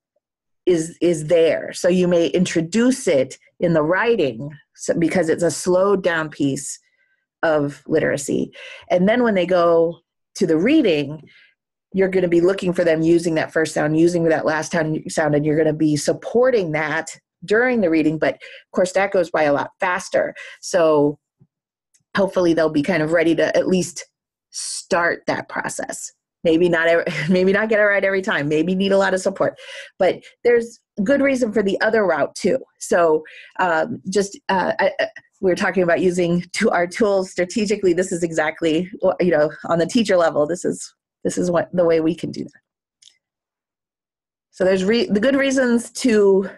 is there. So you may introduce it in the writing because it's a slowed down piece of literacy. And then when they go to the reading, you're going to be looking for them using that first sound, using that last sound, and you're going to be supporting that during the reading. But of course, that goes by a lot faster. So hopefully they'll be kind of ready to at least start that process. Maybe not get it right every time. Maybe need a lot of support, but there's good reason for the other route too. So we're talking about using our tools strategically. This is exactly, on the teacher level, this is what the way we can do that. So there's the good reasons to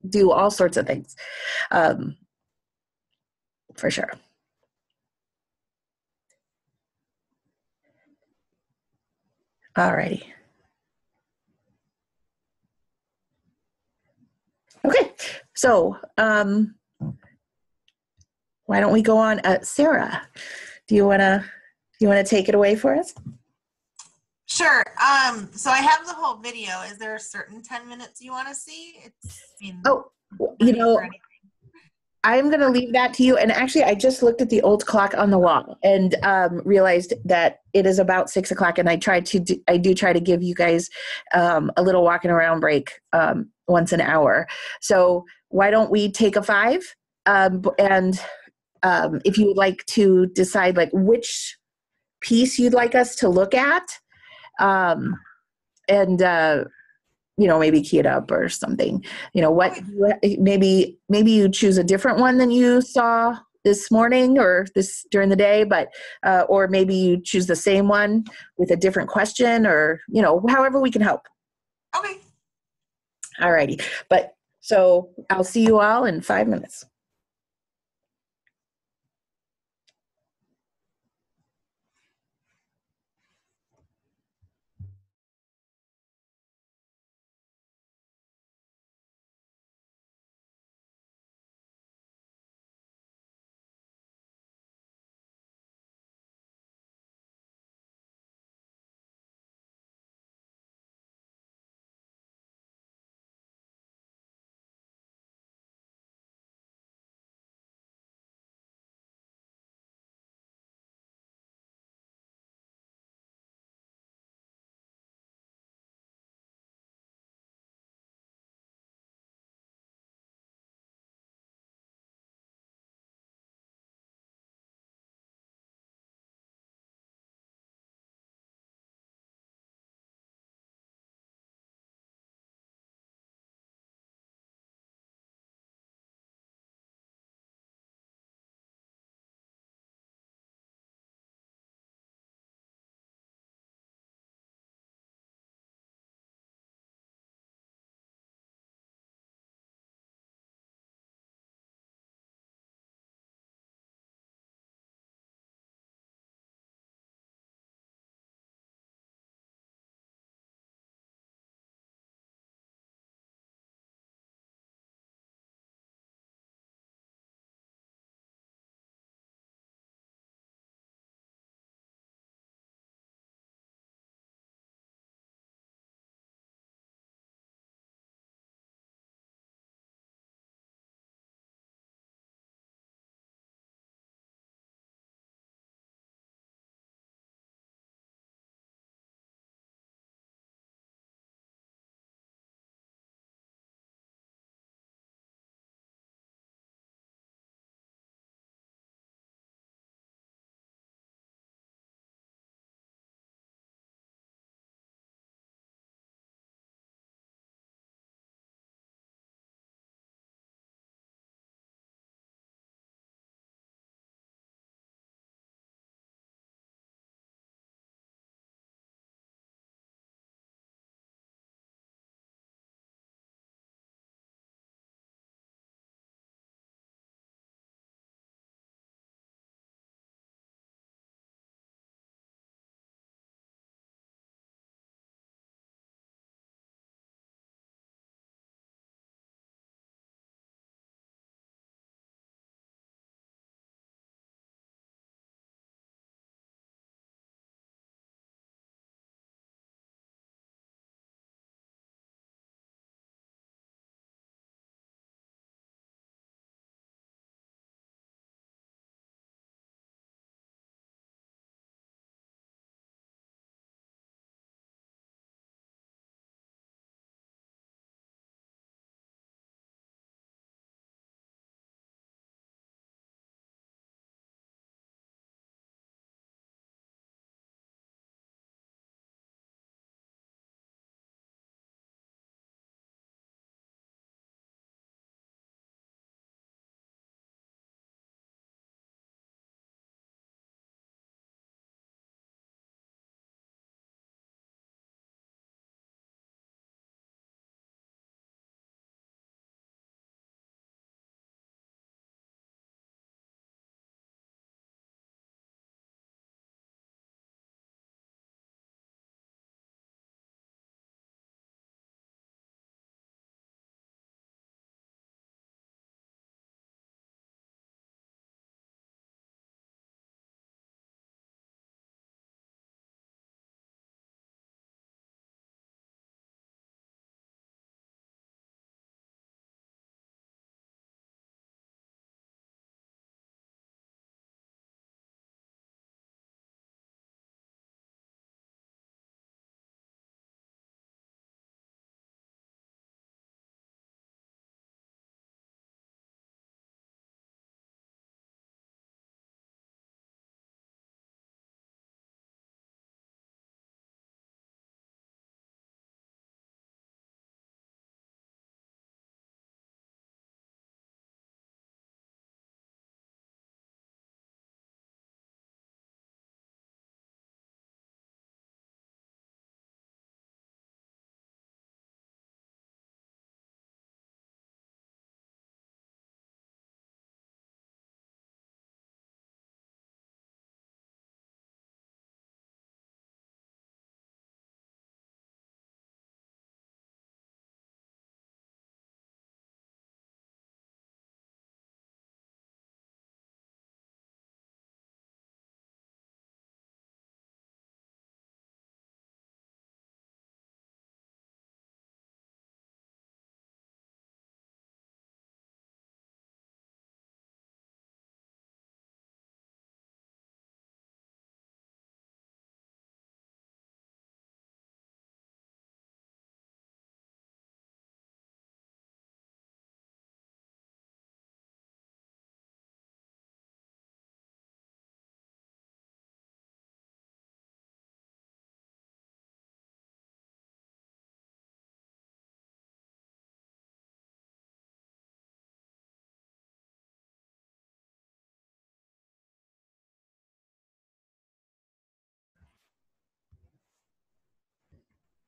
do all sorts of things. for sure. All righty. Okay, so why don't we go on? Sarah, do you wanna take it away for us? Sure. So I have the whole video. Is there a certain 10 minutes you want to see? I'm going to leave that to you. And actually, I just looked at the old clock on the wall and realized that it is about 6 o'clock. And I do try to give you guys a little walking around break once an hour. So why don't we take a 5? And if you would like to decide like which piece you'd like us to look at, maybe key it up or something. Maybe you choose a different one than you saw this morning or this during the day, but or maybe you choose the same one with a different question, or however we can help. Okay. All righty. But so I'll see you all in 5 minutes.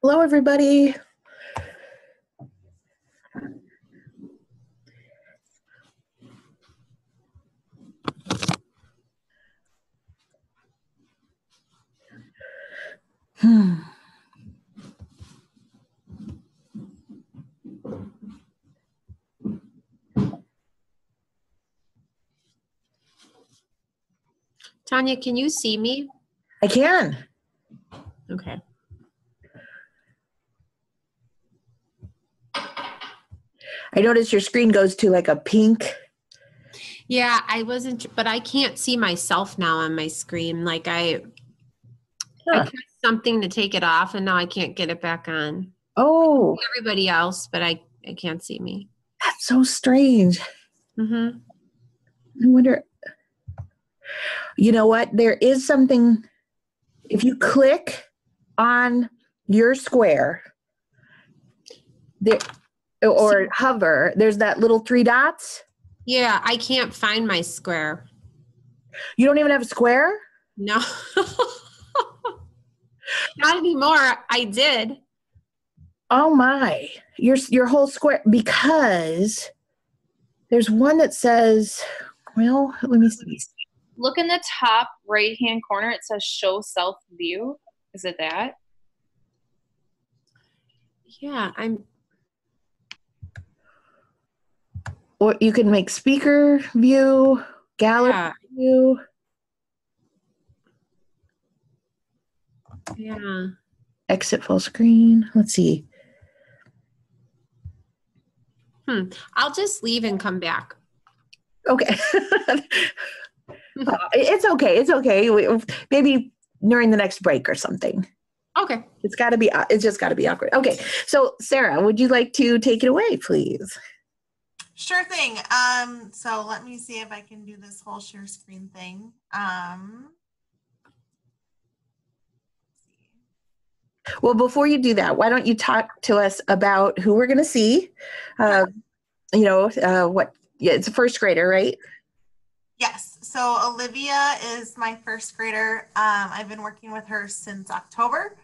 Hello, everybody. Tanya, can you see me? I can. Okay. I noticed your screen goes to like a pink. Yeah, I wasn't, but I can't see myself now on my screen. Like I pressed something to take it off, and now I can't get it back on. Oh, Everybody else, but I can't see me. that's so strange. Mm-hmm. I wonder. You know what? There is something. If you click on your square, there, or hover, there's that little 3 dots. Yeah, I can't find my square. You don't even have a square? No. Not anymore. I did. Oh my. Your whole square, because there's one that says, well, let me see. Look in the top right-hand corner. It says show self view. Is it that? Yeah, Or you can make speaker view, gallery view. Yeah. Exit full screen. Let's see. I'll just leave and come back. Okay. It's okay. It's okay. Maybe during the next break or something. Okay. It's just got to be awkward. Okay. So Sarah, would you like to take it away, please? Sure thing. So let me see if I can do this whole share screen thing. Well, before you do that, why don't you talk to us about who we're going to see? What? Yeah, it's a first grader, right? Yes. So Olivia is my first grader. I've been working with her since October.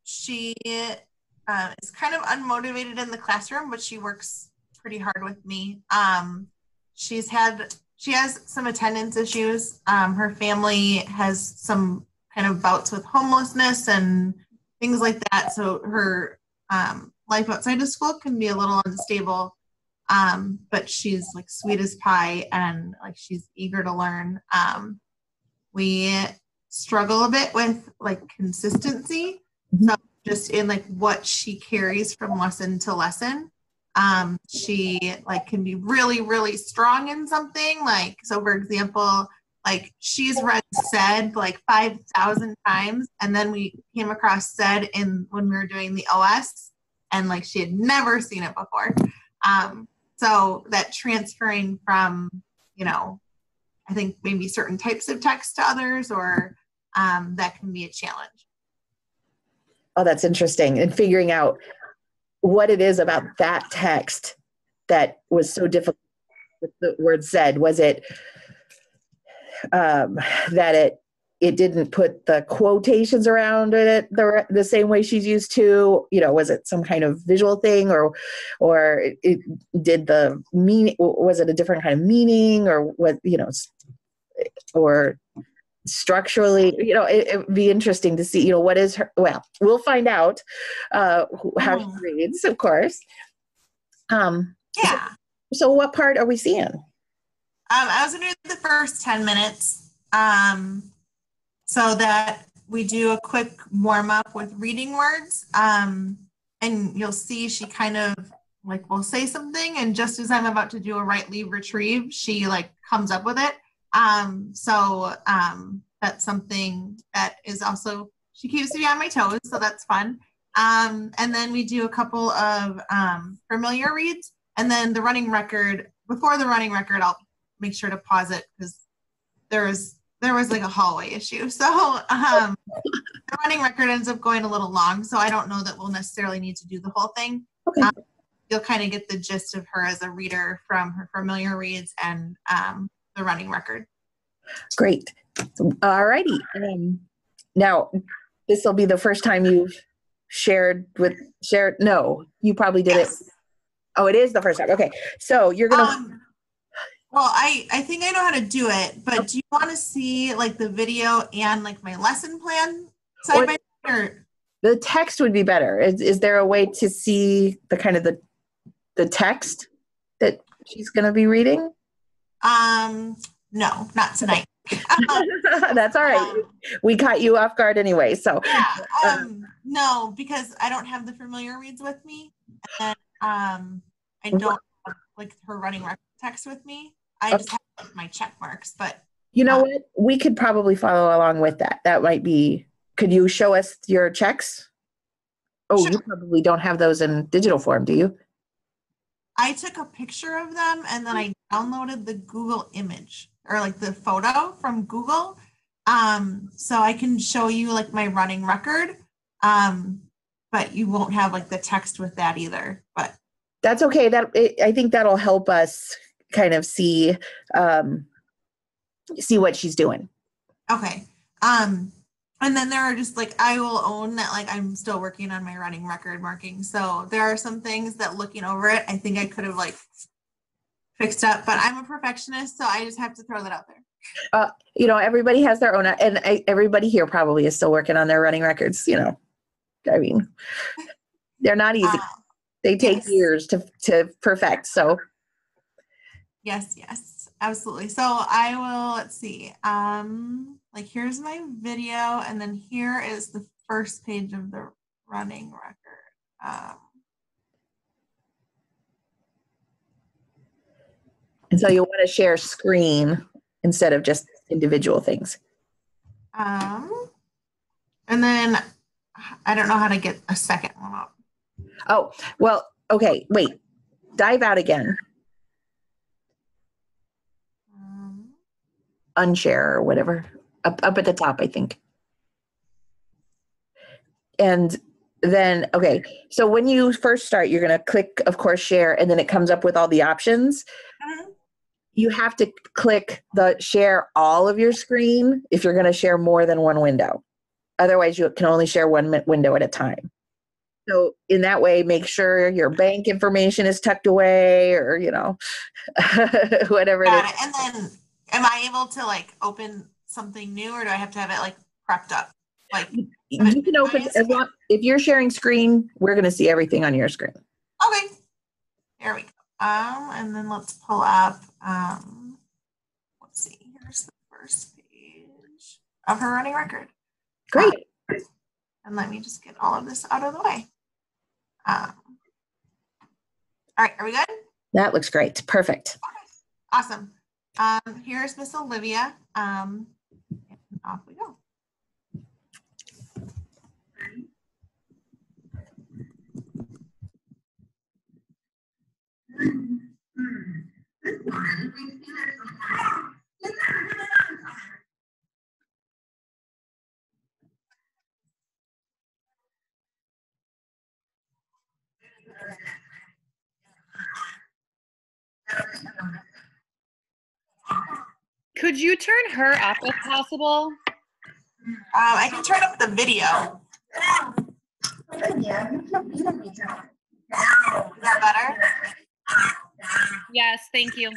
She is kind of unmotivated in the classroom, but she works pretty hard with me. She has some attendance issues. Her family has some kind of bouts with homelessness and things like that. So her life outside of school can be a little unstable. But she's like sweet as pie and like she's eager to learn. We struggle a bit with like consistency. So just in like what she carries from lesson to lesson. She like can be really, really strong in something. Like, so for example, like she's read SAID like 5,000 times. And then we came across SAID when we were doing the OS and like she had never seen it before. So that transferring from, I think maybe certain types of text to others or that can be a challenge. Oh, that's interesting. And figuring out what it is about that text that was so difficult with the word said. Was it that it didn't put the quotations around it the same way she's used to? Was it some kind of visual thing or it did the meaning? Was it a different kind of meaning or what, or structurally, it'd be interesting to see, what is her, well, we'll find out how she reads, of course. Yeah. So what part are we seeing? I was going to do the first 10 minutes so that we do a quick warm up with reading words. And you'll see she kind of like will say something. And just as I'm about to do a right, leave, retrieve, she like comes up with it. That's something that is also, she keeps me on my toes. So that's fun. And then we do a couple of familiar reads and then the running record. Before the running record, I'll make sure to pause it because there was like a hallway issue. So the running record ends up going a little long. So I don't know that we'll necessarily need to do the whole thing. Okay. You'll kind of get the gist of her as a reader from her familiar reads and the running record. Great. All righty. Now, this will be the first time you've shared? No, you probably did it. Oh, it is the first time. Okay. So you're going to. Well, I think I know how to do it, but do you want to see like the video and like my lesson plan side by side? Or? The text would be better. Is there a way to see the kind of the text that she's going to be reading? No, not tonight. That's all right. We caught you off guard anyway. So yeah, no, because I don't have the familiar reads with me, and I don't have like her running record text with me. I just have like, my check marks, but you know what? We could probably follow along with that. That might be. Could you show us your checks? Oh, sure. You probably don't have those in digital form, do you? I took a picture of them and then I downloaded the Google image or like the photo from Google. So I can show you like my running record. But you won't have like the text with that either. But that's okay. I think that'll help us kind of see what she's doing. Okay. And then there are just like, I will own that like I'm still working on my running record marking. So there are some things that looking over it, I think I could have like fixed up, but I'm a perfectionist. So I just have to throw that out there. Everybody has their own, and everybody here probably is still working on their running records. I mean, they're not easy. They take years to perfect. So. Yes, absolutely. So I will, let's see. Like here's my video, and then here is the first page of the running record. And so you want to share screen instead of just individual things. And then I don't know how to get a second one up. Oh, well, okay, wait. Dive out again. Unshare or whatever. Up at the top, I think. And then, okay, so when you first start, you're going to click, of course, share, and then it comes up with all the options. You have to click the share all of your screen if you're going to share more than one window. Otherwise, you can only share one window at a time. So in that way, make sure your bank information is tucked away or, whatever it is. And then am I able to like open something new or do I have to have it like prepped up? Like you can open if you're sharing screen, we're going to see everything on your screen. Okay. There we go. And then let's pull up, let's see, here's the first page of her running record. Great. And let me just get all of this out of the way. All right, are we good? That looks great. Perfect. Okay. Awesome. Here's Miss Olivia. And off we go. Could you turn her up if possible? I can turn up the video. Is that better? Yes, thank you.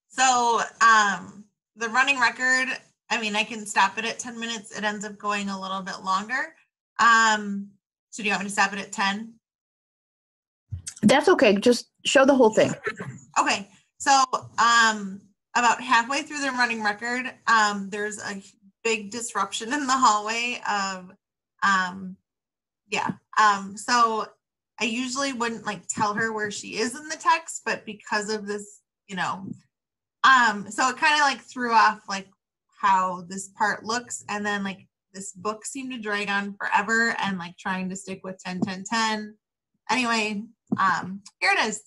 So the running running record, I mean, I can stop it at 10 minutes. It ends up going a little bit longer. So do you want me to stop it at 10? That's okay. Just show the whole thing. Okay. So about halfway through the running record, there's a big disruption in the hallway of so I usually wouldn't like tell her where she is in the text, but because of this, you know, so it kind of like threw off like how this part looks, and then like this book seemed to drag on forever and like trying to stick with 10 10 10. Anyway, here it is.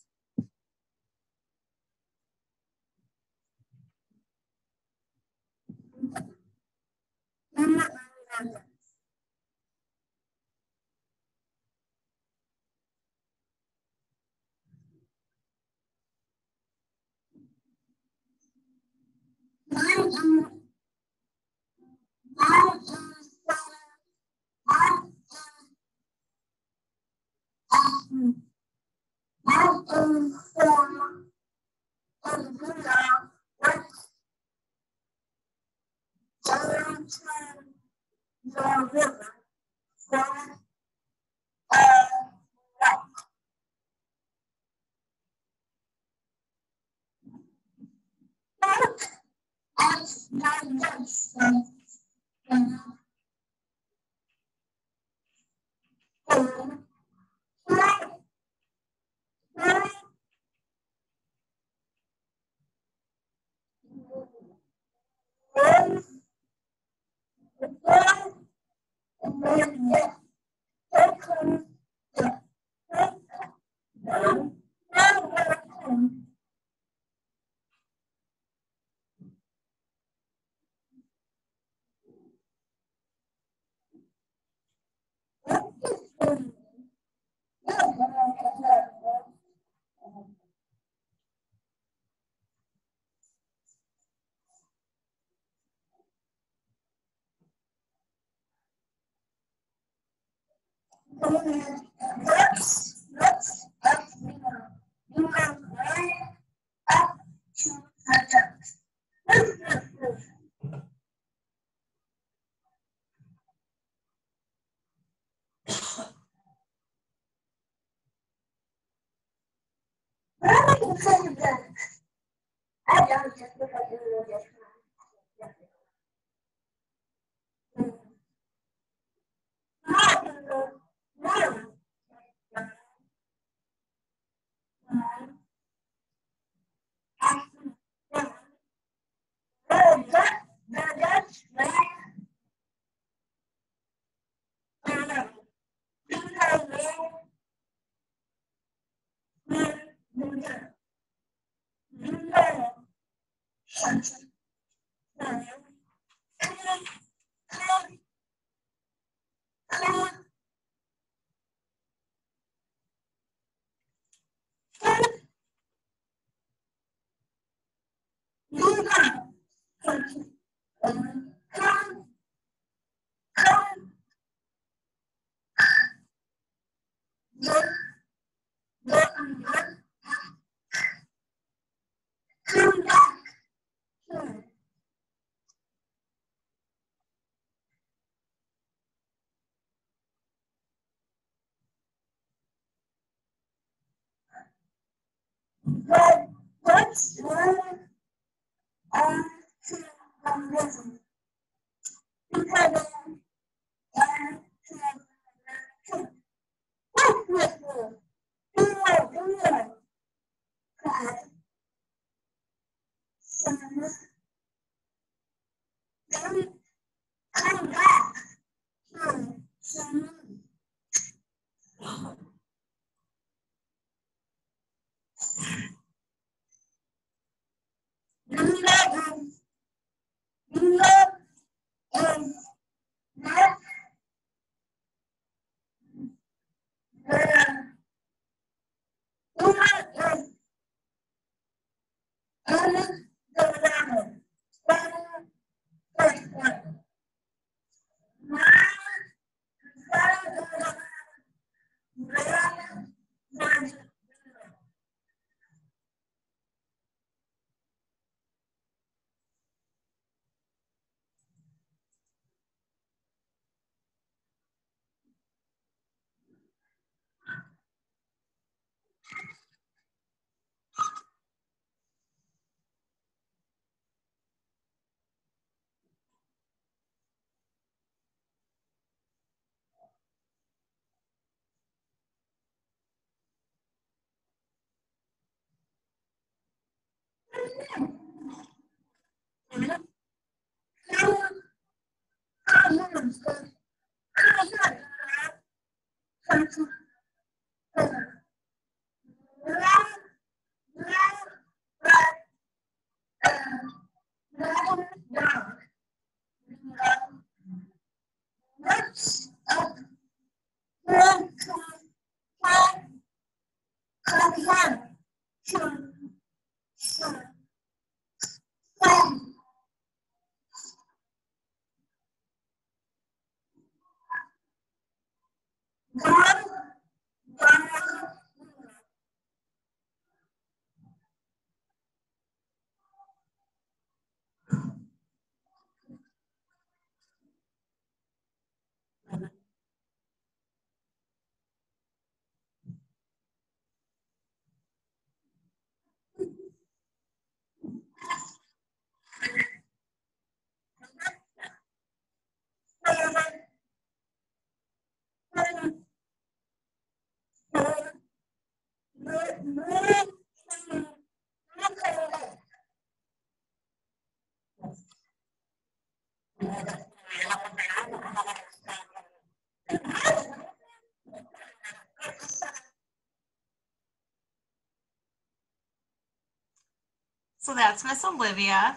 So that's Miss Olivia.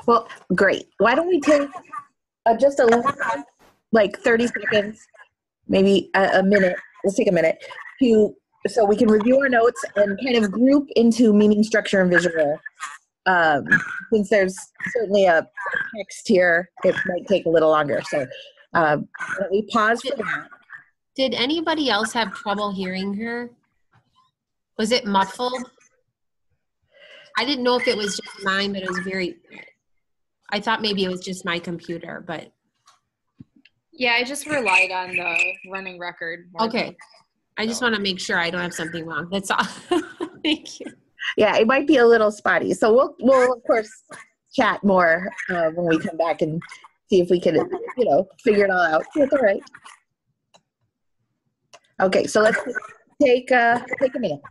Well, great. Why don't we take just a little, like 30 seconds, maybe a minute. Let's take a minute so we can review our notes and kind of group into meaning, structure, and visual. Since there's certainly a text here, it might take a little longer. So why don't we pause for that. Did anybody else have trouble hearing her? Was it muffled? I didn't know if it was just mine, but it was I thought maybe it was just my computer, but. Yeah, I just relied on the running record. Okay. I just want to make sure I don't have something wrong. That's all. Thank you. Yeah, it might be a little spotty. So we'll of course chat more when we come back and see if we can, figure it all out. It's all right. Okay, so let's take a minute.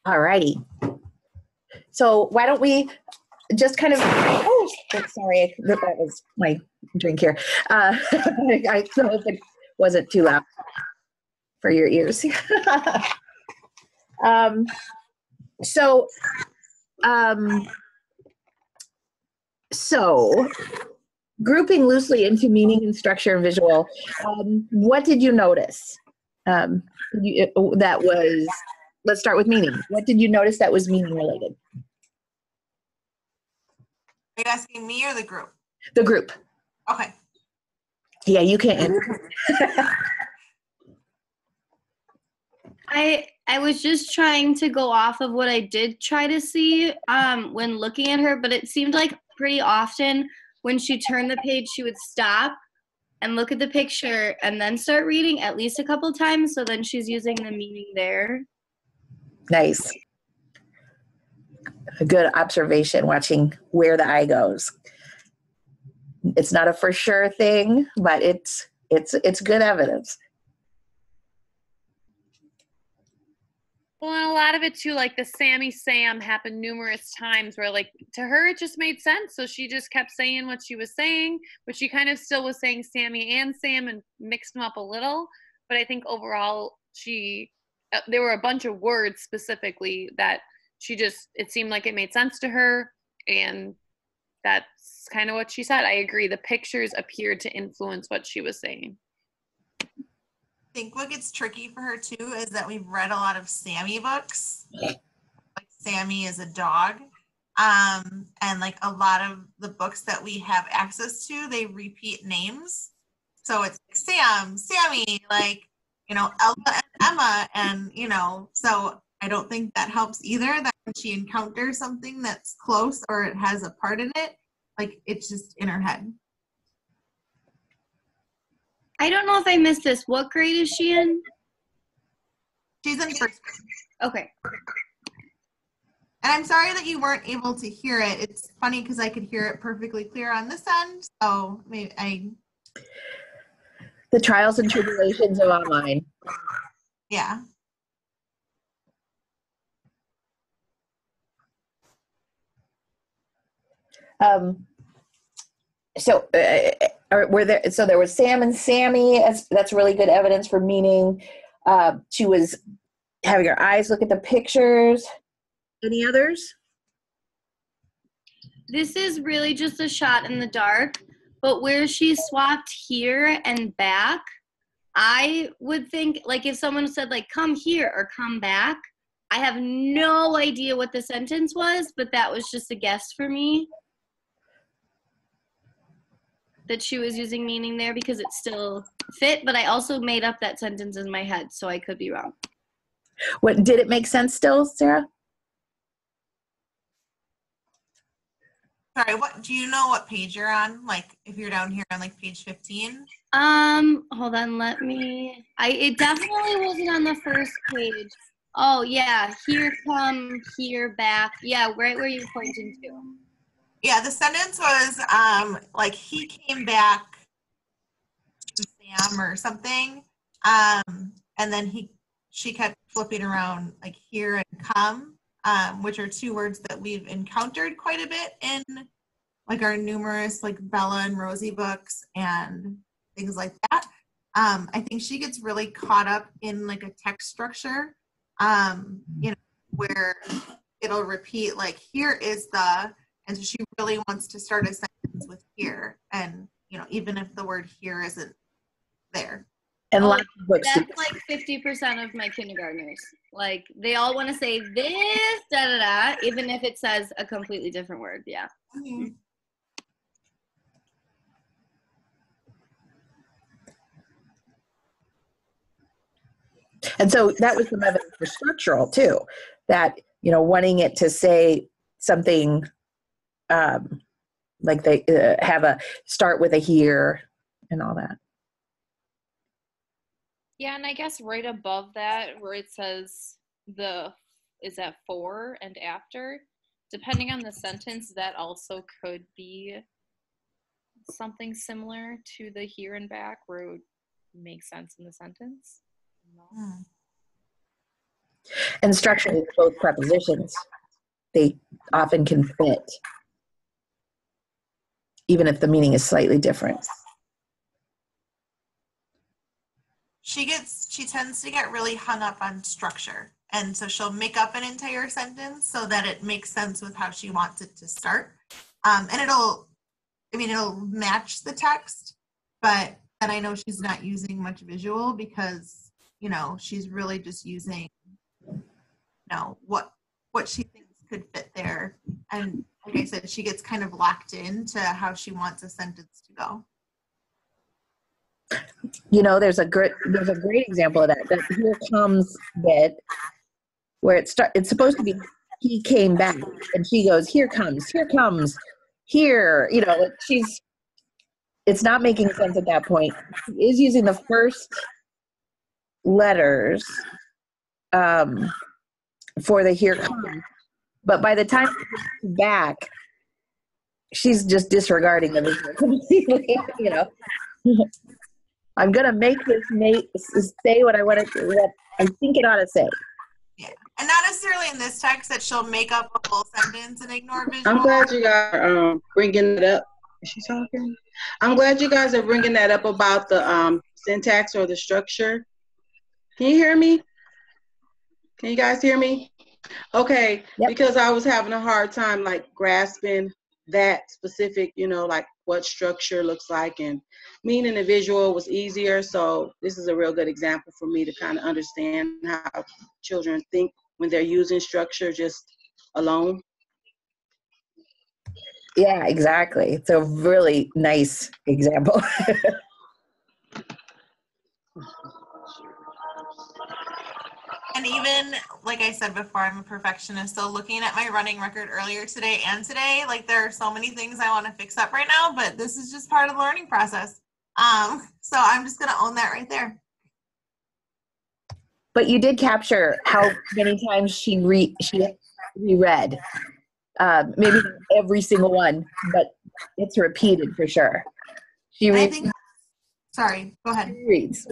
All righty. So why don't we just kind of, sorry, that was my drink here. I hope it wasn't too loud for your ears. So grouping loosely into meaning and structure and visual, what did you notice? Let's start with meaning. What did you notice that was meaning related? Are you asking me or the group? The group. Okay. Yeah, you can't answer. I was just trying to go off of what I did try to see when looking at her, but it seemed like pretty often when she turned the page, she would stop and look at the picture and then start reading at least a couple times. So then she's using the meaning there. Nice. A good observation, watching where the eye goes. It's not a for sure thing, but it's good evidence. Well, and a lot of it too, like the Sammy Sam happened numerous times where like to her it just made sense. So she just kept saying what she was saying, but she kind of still was saying Sammy and Sam and mixed them up a little. But I think overall there were a bunch of words specifically that it seemed like it made sense to her. And that's kind of what she said. I agree. The pictures appeared to influence what she was saying. I think what gets tricky for her too is that we've read a lot of Sammy books. Like Sammy is a dog. And like a lot of the books that we have access to, they repeat names. So it's like Sam, Sammy, like, you know, Ella and Emma. And, you know, so I don't think that helps either, that when she encounters something that's close or it has a part in it, like it's just in her head. I don't know if I missed this. What grade is she in? She's in first grade. Okay. And I'm sorry that you weren't able to hear it. It's funny because I could hear it perfectly clear on this end. So maybe The trials and tribulations of online. Yeah. So there was Sam and Sammy. That's really good evidence for meaning. She was having her eyes look at the pictures. Any others? This is really just a shot in the dark, but where she swapped here and back, I would think, like, if someone said, like, come here or come back, I have no idea what the sentence was, but that was just a guess for me. That she was using meaning there because it still fit, but I also made up that sentence in my head, so I could be wrong. What did it make sense still, Sarah? Sorry, what do you know what page you're on? Like if you're down here on like page 15? Hold on, it definitely wasn't on the first page. Oh yeah, here come, here back. Yeah, right where you're pointing to. Yeah, the sentence was like he came back to Sam or something. And then she kept flipping around like here and come, which are two words that we've encountered quite a bit in like our numerous like Bella and Rosie books and things like that. I think she gets really caught up in like a text structure, you know, where it'll repeat like here is the, and so she really wants to start a sentence with here, and you know, even if the word here isn't there. And lots of books. That's like 50% of my kindergartners. Like they all want to say this, da da da, even if it says a completely different word. Yeah. Mm-hmm. And so that was some evidence for structural too, that, you know, wanting it to say something like they have a start with a here and all that. Yeah, and I guess right above that where it says is that for and after, depending on the sentence, that also could be something similar to the here and back where it would make sense in the sentence. And structurally, both prepositions, they often can fit, even if the meaning is slightly different. She tends to get really hung up on structure. And so she'll make up an entire sentence so that it makes sense with how she wants it to start. And it'll match the text, but then I know she's not using much visual because, you know, she's really just using, you know, what she thinks could fit there. And like I said, she gets kind of locked into how she wants a sentence to go. You know, there's a great example of that here comes bit where it's supposed to be he came back and she goes here comes here, you know, it's not making sense at that point. She is using the first letters for the here comes, but by the time she's back, she's just disregarding the visual completely, you know. I'm gonna make this say what I want to, what I think it ought to say. Yeah, And not necessarily in this text that she'll make up a whole sentence and ignore visual. I'm glad you guys are bringing it up. Is she talking? I'm glad you guys are bringing that up about the syntax or the structure. Can you hear me? Can you guys hear me? Okay, yep. Because I was having a hard time like grasping that specific, you know, like what structure looks like, and meaning the visual was easier. So this is a real good example for me to kind of understand how children think when they're using structure just alone. Yeah, exactly. It's a really nice example. And even, like I said before, I'm a perfectionist, so looking at my running record earlier today and today, like there are so many things I want to fix up right now, but this is just part of the learning process. So I'm just going to own that right there. But you did capture how many times she reread. Maybe not every single one, but it's repeated for sure. Sorry, go ahead. She reads.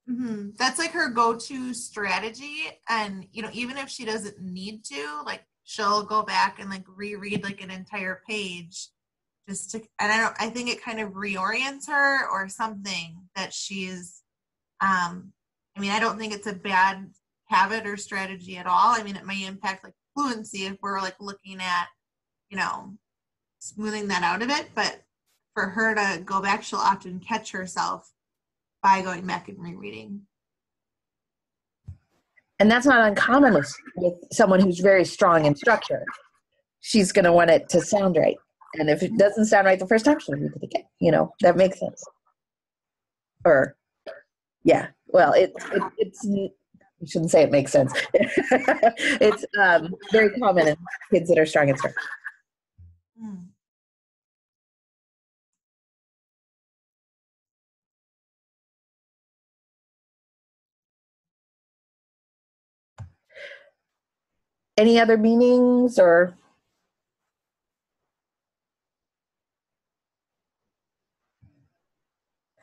Mm-hmm. That's like her go-to strategy, and you know, even if she doesn't need to, like she'll go back and like reread like an entire page, just to. And I think it kind of reorients her or something that she's. I mean, I don't think it's a bad habit or strategy at all. I mean, it may impact like fluency if we're like looking at, you know, smoothing that out of it, but for her to go back, she'll often catch herself by going back and rereading. And that's not uncommon with someone who's very strong in structure. She's going to want it to sound right. And if it doesn't sound right the first time, she'll read it again. You know, that makes sense. Or, yeah, well, it's you shouldn't say it makes sense. It's very common in kids that are strong in structure. Mm. Any other meanings or?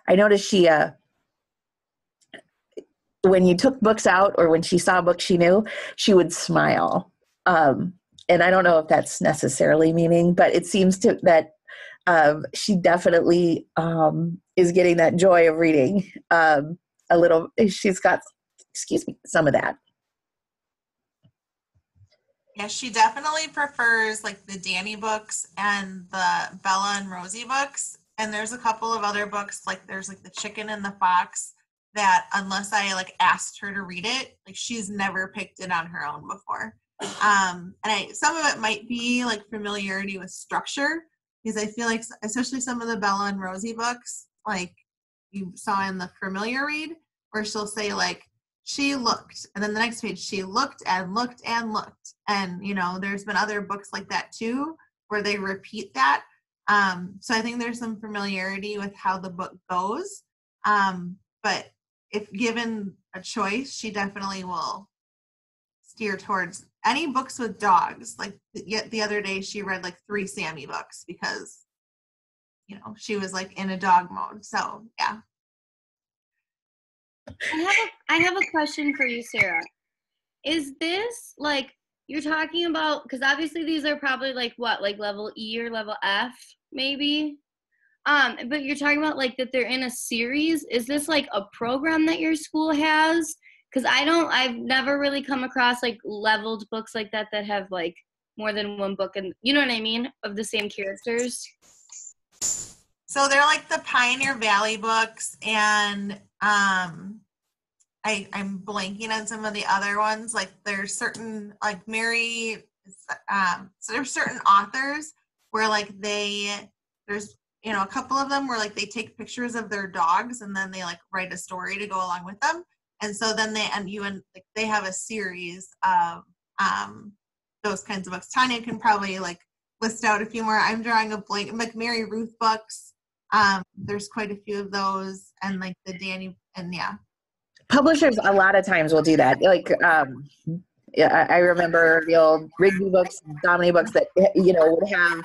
I noticed she, when you took books out or when she saw books she knew, she would smile. And I don't know if that's necessarily meaning, but it seems that she definitely is getting that joy of reading a little. She's got, some of that. Yeah, she definitely prefers like the Danny books and the Bella and Rosie books. And there's a couple of other books, like there's like The Chicken and the Fox, that unless I like asked her to read it, like she's never picked it on her own before. And some of it might be like familiarity with structure, because I feel like especially some of the Bella and Rosie books, like you saw in the familiar read, where she'll say like, she looked, and then the next page, she looked and looked and looked. And, you know, there's been other books like that too, where they repeat that. So I think there's some familiarity with how the book goes. But if given a choice, she definitely will steer towards any books with dogs. Like yet the other day, she read like 3 Sammy books because, you know, she was like in a dog mode. So yeah. I have a question for you, Sarah. Is this like you're talking about, because obviously these are probably like what, like level E or level F maybe, but you're talking about like that they're in a series. Is this like a program that your school has? Because I've never really come across like leveled books like that have like more than one book, and you know what I mean, of the same characters. So they're like the Pioneer Valley books, and I'm blanking on some of the other ones. Like there's certain, like Mary, so there's certain authors where like there's, you know, a couple of them where like they take pictures of their dogs and then they like write a story to go along with them. And so then they have a series of those kinds of books. Tanya can probably like list out a few more. I'm drawing a blank. Like Mary Ruth books. There's quite a few of those, and like the Danny, and yeah. Publishers a lot of times will do that. Like, yeah, I remember the old Rigby books, Domini books that, you know, would have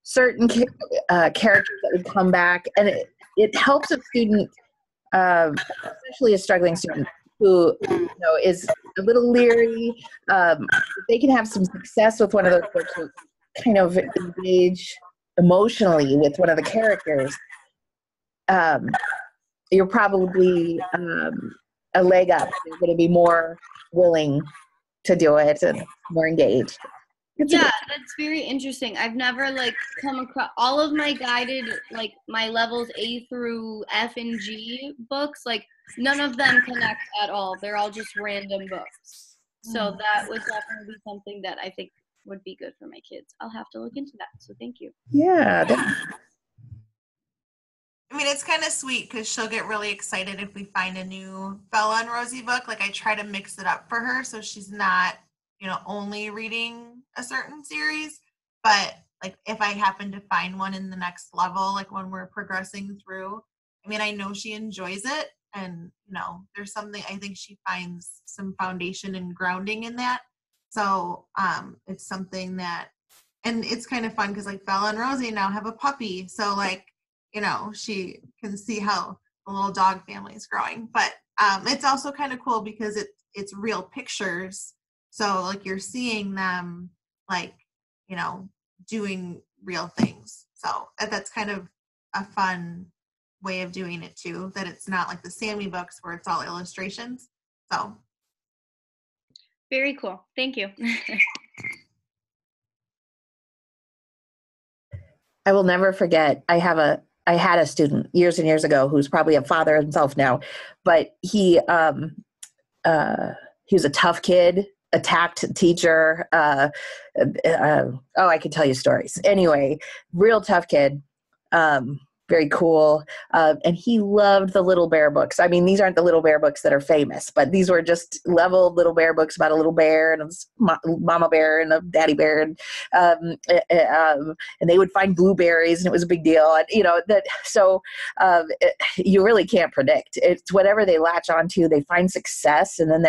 certain characters that would come back, and it helps a student, especially a struggling student who, you know, is a little leery. If they can have some success with one of those books, or kind of engage emotionally with one of the characters, you're probably a leg up. You're going to be more willing to do it and more engaged. Yeah, that's very interesting. I've never like come across all of my guided, like my levels A through F and G books, like none of them connect at all. They're all just random books. So that would definitely be something that I think would be good for my kids. I'll have to look into that. So thank you. Yeah. I mean, it's kind of sweet because she'll get really excited if we find a new Bella and Rosie book. Like, I try to mix it up for her so she's not, only reading a certain series. But, like, if I happen to find one in the next level, like when we're progressing through, I mean, I know she enjoys it. And, there's something, I think she finds some foundation and grounding in that. So it's something that, and it's kind of fun because, like, Bella and Rosie now have a puppy. So, like, she can see how the little dog family is growing. But it's also kind of cool because it's real pictures. So, like, you're seeing them, like, doing real things. So that's kind of a fun way of doing it, too, that it's not like the Sammy books where it's all illustrations. So. Very cool. Thank you. I will never forget. I had a student years and years ago who's probably a father himself now, but he was a tough kid, attacked teacher. I could tell you stories. Anyway, real tough kid. Very cool. And he loved the Little Bear books. I mean, these aren't the Little Bear books that are famous, but these were just level Little Bear books about a little bear and a mama bear and a daddy bear. And they would find blueberries and it was a big deal. And, you really can't predict. It's whatever they latch onto, they find success. And then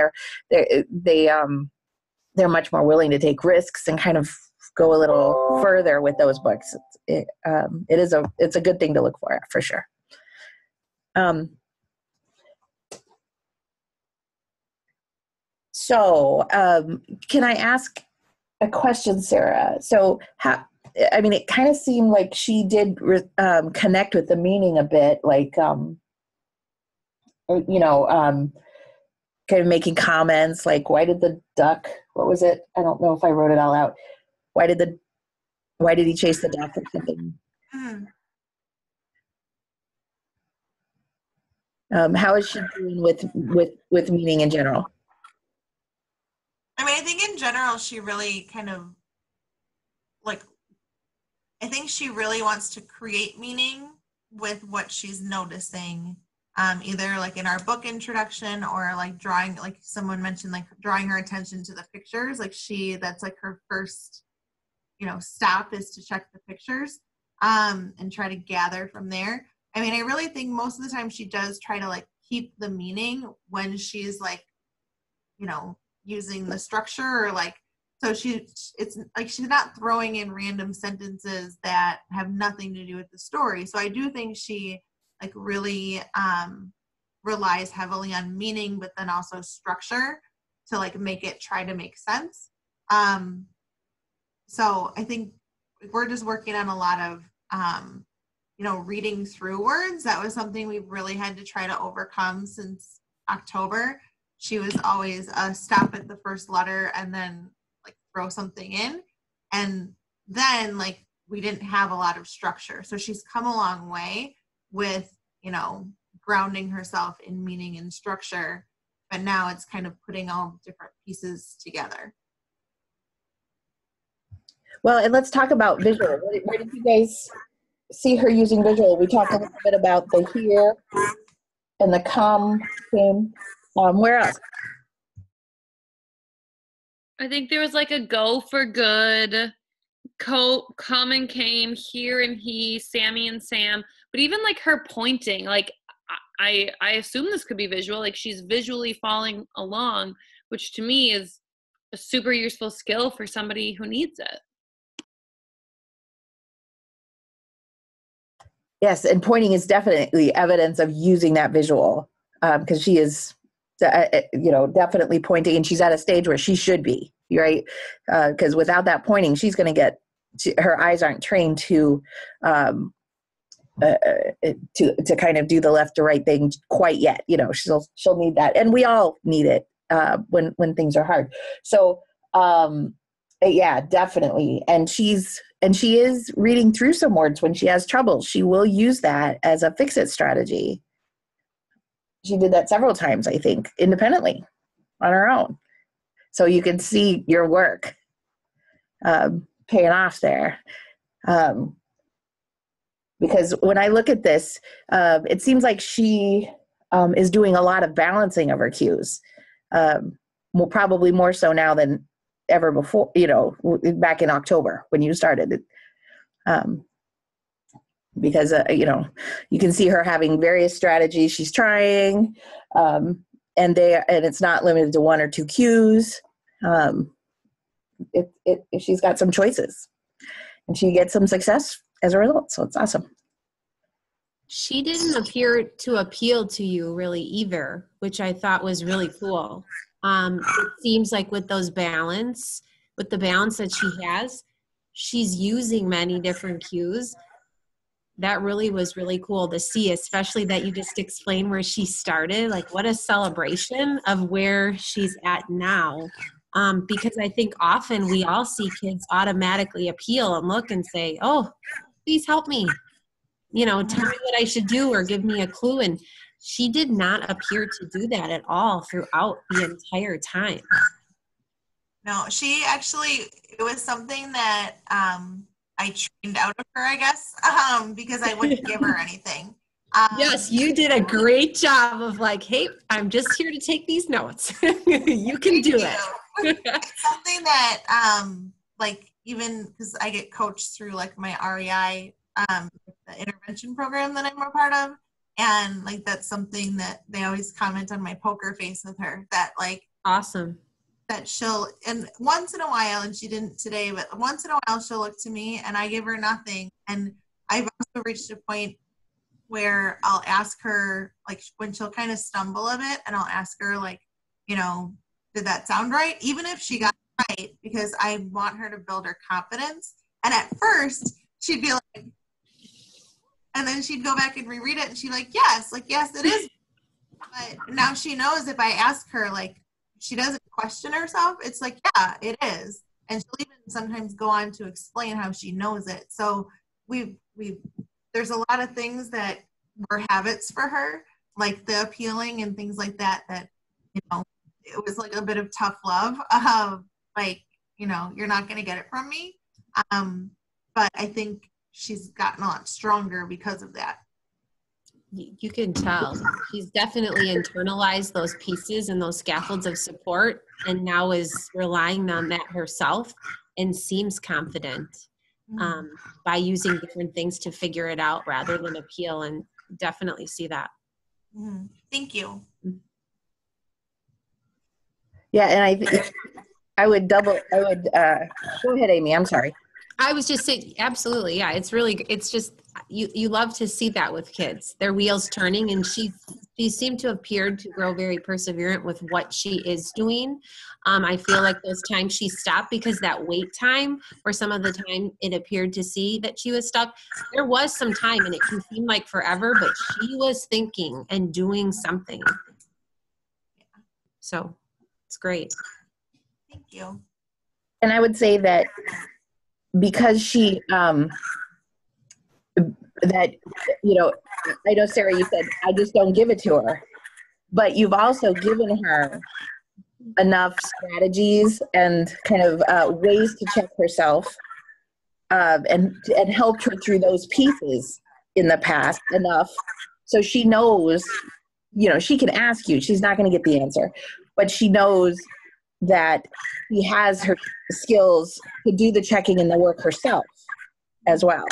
they're much more willing to take risks and kind of go a little further with those books. It's a good thing to look for sure. So can I ask a question, Sarah? So it kind of seemed like she did connect with the meaning a bit, like, kind of making comments like, why did the duck, what was it? I don't know if I wrote it all out. Why did he chase the duck or something? How is she doing with meaning in general? I mean, I think in general, she really kind of, like, I think she really wants to create meaning with what she's noticing, either like in our book introduction or like drawing, like someone mentioned, like drawing her attention to the pictures. Like that's like her first stop is to check the pictures and try to gather from there. I mean, I really think most of the time she does try to like keep the meaning when she's like, using the structure or like, so it's like she's not throwing in random sentences that have nothing to do with the story. So I do think she like really relies heavily on meaning, but then also structure to like make it try to make sense. So I think we're just working on a lot of, reading through words. That was something we've really had to try to overcome since October. She was always a stop at the first letter and then like throw something in. And then like we didn't have a lot of structure. So she's come a long way with, grounding herself in meaning and structure. But now it's kind of putting all different pieces together. Well, and let's talk about visual. Where did you guys see her using visual? We talked a little bit about the here and the come theme. Where else? I think there was like a go for good, come and came, here and he, Sammy and Sam. But even like her pointing, like I assume this could be visual. Like she's visually following along, which to me is a super useful skill for somebody who needs it. Yes, and pointing is definitely evidence of using that visual because she is definitely pointing, and she's at a stage where she should be, right? Because without that pointing, she's going to get, her eyes aren't trained to kind of do the left to right thing quite yet. She'll need that, and we all need it when things are hard. So yeah, definitely. And she is reading through some words when she has trouble. She will use that as a fix-it strategy. She did that several times, I think, independently on her own. So you can see your work paying off there. Because when I look at this, it seems like she is doing a lot of balancing of her cues. Probably more so now than ever before, back in October when you started. Because, you can see her having various strategies she's trying, and it's not limited to one or two cues. She's got some choices, and she gets some success as a result. So it's awesome. She didn't appear to appeal to you really either, which I thought was really cool. It seems like with the balance that she has, she's using many different cues. That really was really cool to see, especially that you just explained where she started. Like, what a celebration of where she's at now. Because I think often we all see kids automatically appeal and look and say, oh, please help me. Tell me what I should do or give me a clue. And she did not appear to do that at all throughout the entire time. No, she actually, it was something that I trained out of her, I guess, because I wouldn't give her anything. Yes, you did a great job of like, hey, I'm just here to take these notes. You can do it. It's something that, even because I get coached through like my REI, the intervention program that I'm a part of. And like, that's something that they always comment on my poker face with her, that like, awesome. That she'll, and once in a while, and she didn't today, but once in a while she'll look to me and I give her nothing. And I've also reached a point where I'll ask her, like, when she'll kind of stumble a bit, and I'll ask her, like, did that sound right? Even if she got it right, because I want her to build her confidence. And at first she'd be like, and then she'd go back and reread it and she'd like, yes, it is. But now she knows if I ask her, like, she doesn't question herself, it's like, yeah, it is. And she'll even sometimes go on to explain how she knows it. So there's a lot of things that were habits for her, like the appealing and things like that, it was like a bit of tough love. You're not going to get it from me. But I think she's gotten a lot stronger because of that. You can tell she's definitely internalized those pieces and those scaffolds of support, and now is relying on that herself and seems confident by using different things to figure it out rather than appeal, and definitely see that. Thank you. Yeah, and I would go ahead, Amy. I'm sorry. I was just saying, absolutely. Yeah, it's just, you love to see that with kids, their wheels turning, and she seemed to appear to grow very perseverant with what she is doing. I feel like those times she stopped, because that wait time, or some of the time it appeared to see that she was stuck, there was some time, and it can seem like forever, but she was thinking and doing something. So it's great. Thank you. And I would say that because she, I know, Sarah, you said, I just don't give it to her, but you've also given her enough strategies and kind of ways to check herself, and helped her through those pieces in the past enough. So she knows, she can ask you, she's not going to get the answer, but she knows that she has her skills to do the checking and the work herself as well.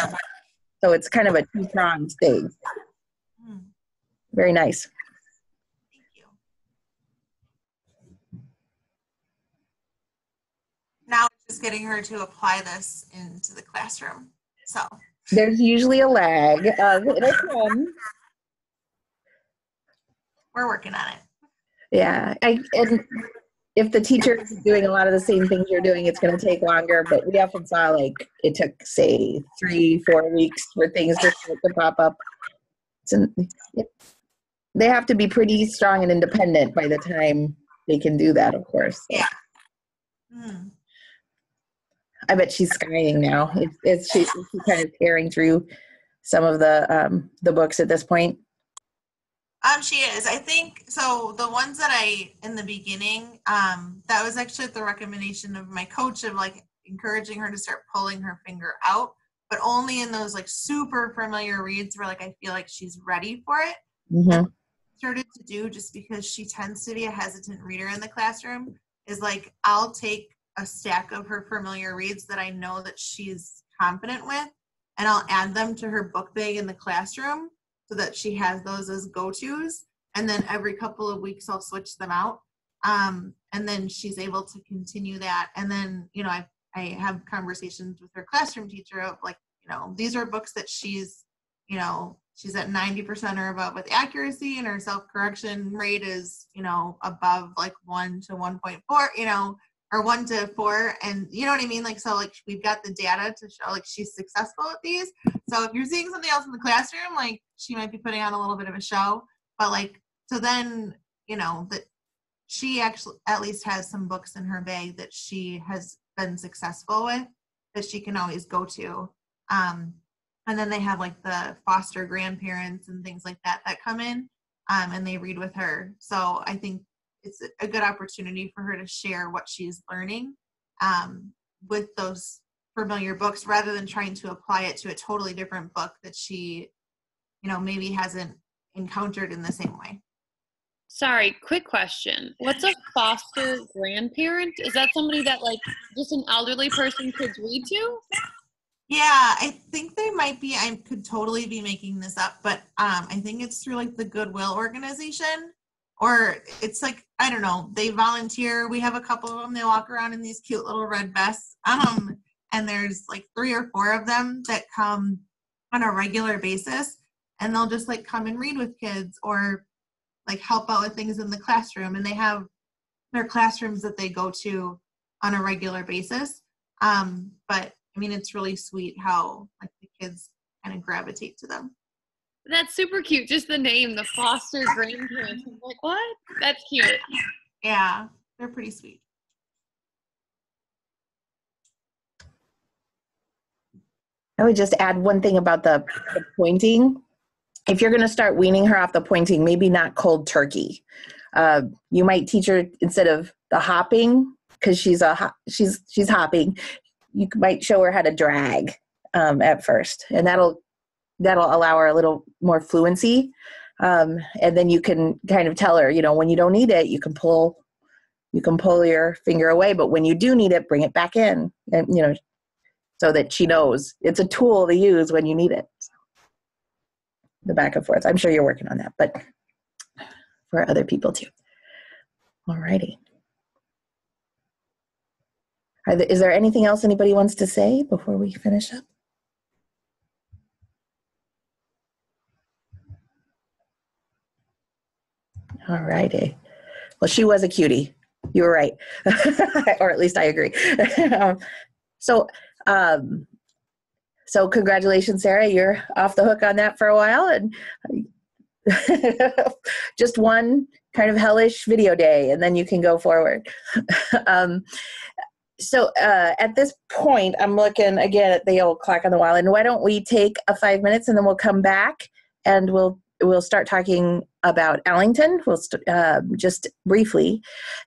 So it's kind of a two-pronged thing. Very nice. Thank you. Now it's just getting her to apply this into the classroom. So there's usually a lag. We're working on it. Yeah, and if the teacher is doing a lot of the same things you're doing, it's going to take longer. But we often saw like it took, say, 3-4 weeks for things to start to pop up. They have to be pretty strong and independent by the time they can do that, of course. So. Yeah. Mm. I bet she's skying now. She's kind of tearing through some of the books at this point. She is. I think so. The ones that in the beginning, that was actually at the recommendation of my coach of like encouraging her to start pulling her finger out, but only in those like super familiar reads where like I feel like she's ready for it. Mm-hmm. Started to do, just because she tends to be a hesitant reader in the classroom, is like I'll take a stack of her familiar reads that I know that she's confident with, and I'll add them to her book bag in the classroom so that she has those as go-tos, and then every couple of weeks I'll switch them out, and then she's able to continue that. And then I have conversations with her classroom teacher of like, these are books that she's at 90% or above with accuracy, and her self-correction rate is, above like 1 to 1.4, or 1 to 4. And you know what I mean? Like, so like we've got the data to show like she's successful at these. So if you're seeing something else in the classroom, like she might be putting on a little bit of a show, but like, so then, that she actually at least has some books in her bag that she has been successful with that she can always go to. And then they have like the foster grandparents and things like that come in, and they read with her. So I think it's a good opportunity for her to share what she's learning with those familiar books, rather than trying to apply it to a totally different book that she, maybe hasn't encountered in the same way. Sorry, quick question. What's a foster grandparent? Is that somebody that like just an elderly person kids read to? Yeah, I think they might be. I could totally be making this up, but I think it's through like the Goodwill organization, or it's like, I don't know, they volunteer. We have a couple of them. They walk around in these cute little red vests. And there's like 3 or 4 of them that come on a regular basis, and they'll just like come and read with kids or like help out with things in the classroom. And they have their classrooms that they go to on a regular basis. But I mean, it's really sweet how like the kids kind of gravitate to them. That's super cute. Just the name, the foster grandparents. I'm like, what? That's cute. Yeah, they're pretty sweet. I would just add one thing about the pointing. If you're going to start weaning her off the pointing, maybe not cold turkey. You might teach her, instead of the hopping, because she's hopping, you might show her how to drag at first, and that'll allow her a little more fluency. And then you can kind of tell her, when you don't need it, you can pull your finger away, but when you do need it, bring it back in, and so that she knows it's a tool to use when you need it. The back and forth. I'm sure you're working on that, but for other people too. All righty. Is there anything else anybody wants to say before we finish up? All righty. Well, she was a cutie. You were right. Or at least I agree. So congratulations, Sarah. You're off the hook on that for a while. And just one kind of hellish video day, and then you can go forward. So at this point, I'm looking again at the old clock on the wall, and why don't we take 5 minutes, and then we'll come back and we'll start talking about Ellington. We'll just briefly,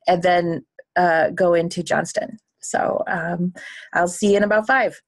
and then go into Johnston. So I'll see you in about 5.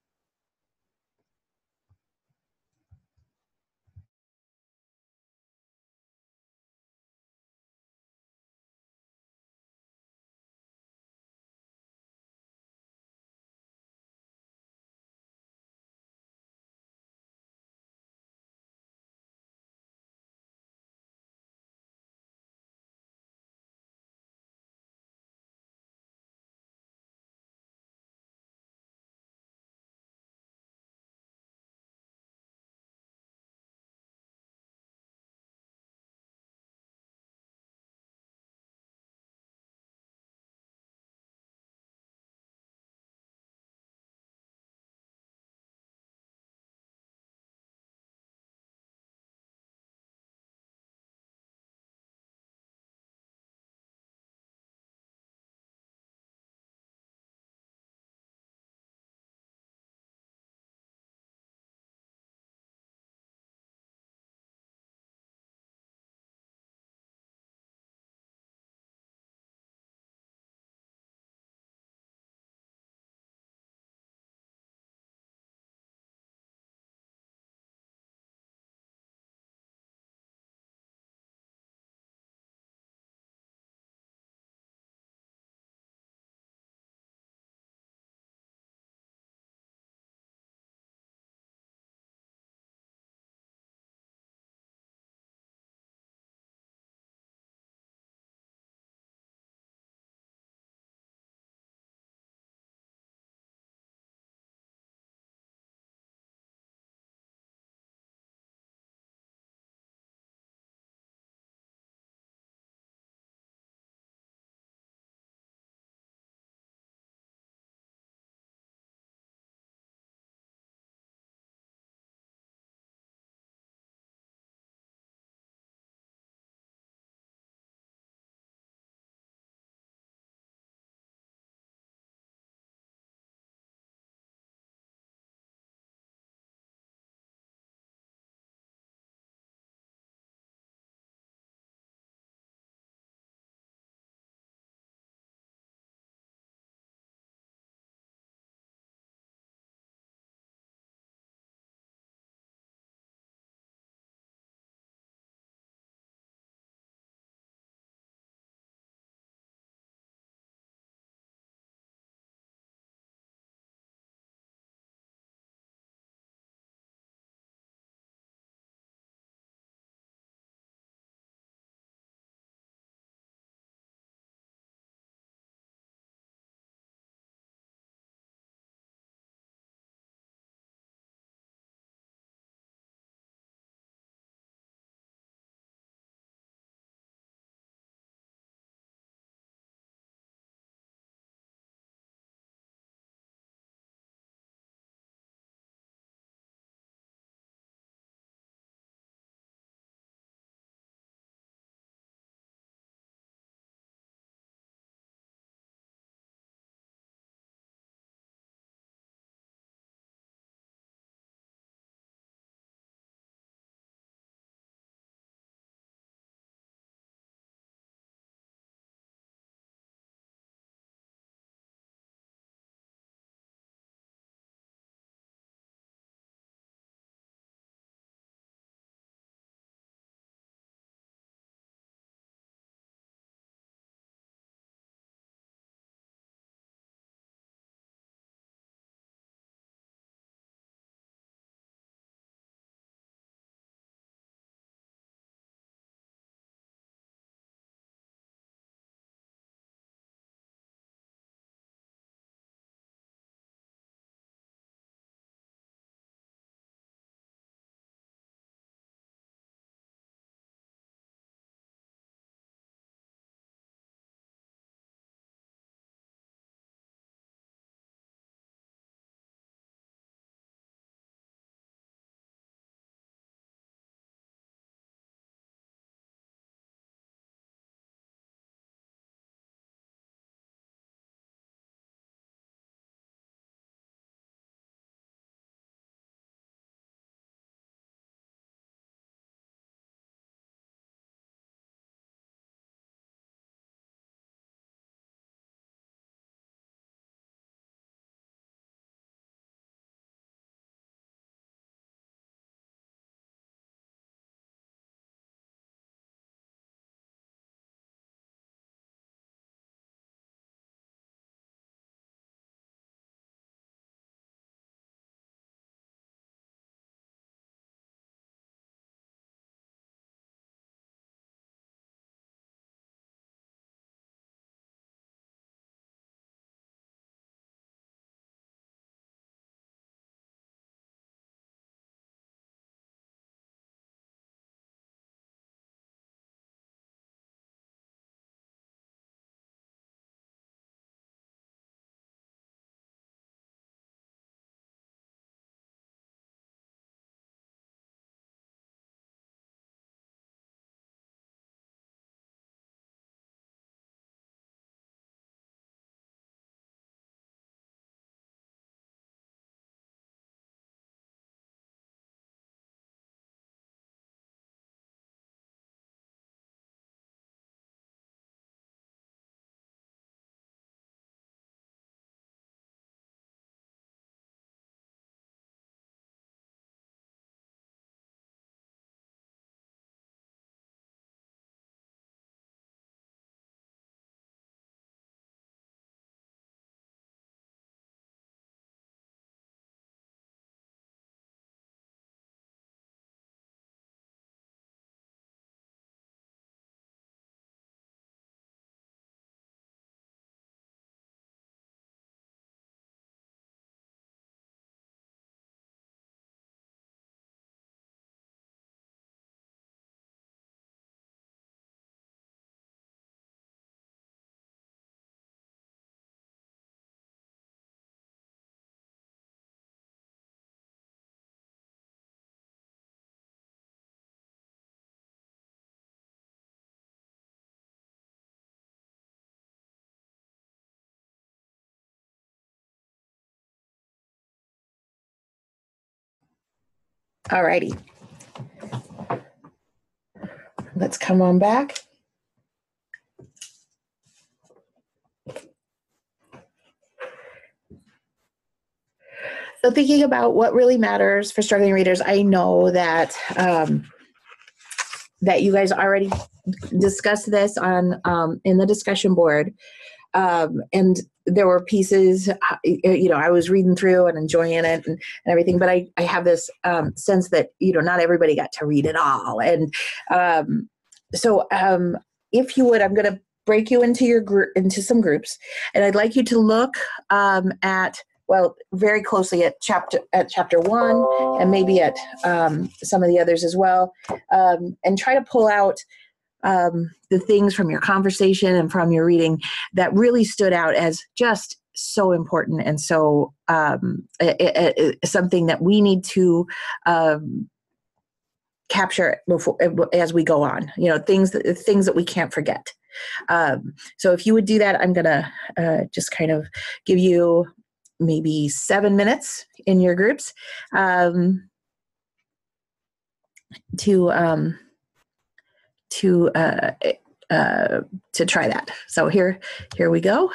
All righty. Let's come on back. So thinking about what really matters for struggling readers, I know that that you guys already discussed this on in the discussion board, and there were pieces, I was reading through and enjoying it and everything, but I have this sense that not everybody got to read it all, and so if you would, I'm going to break you into some groups, and I'd like you to look at. Well, very closely at chapter 1, and maybe at some of the others as well, and try to pull out the things from your conversation and from your reading that really stood out as just so important and so something that we need to capture as we go on. Things that we can't forget. So if you would do that, I'm gonna just kind of give you maybe 7 minutes in your groups to try that. So here we go.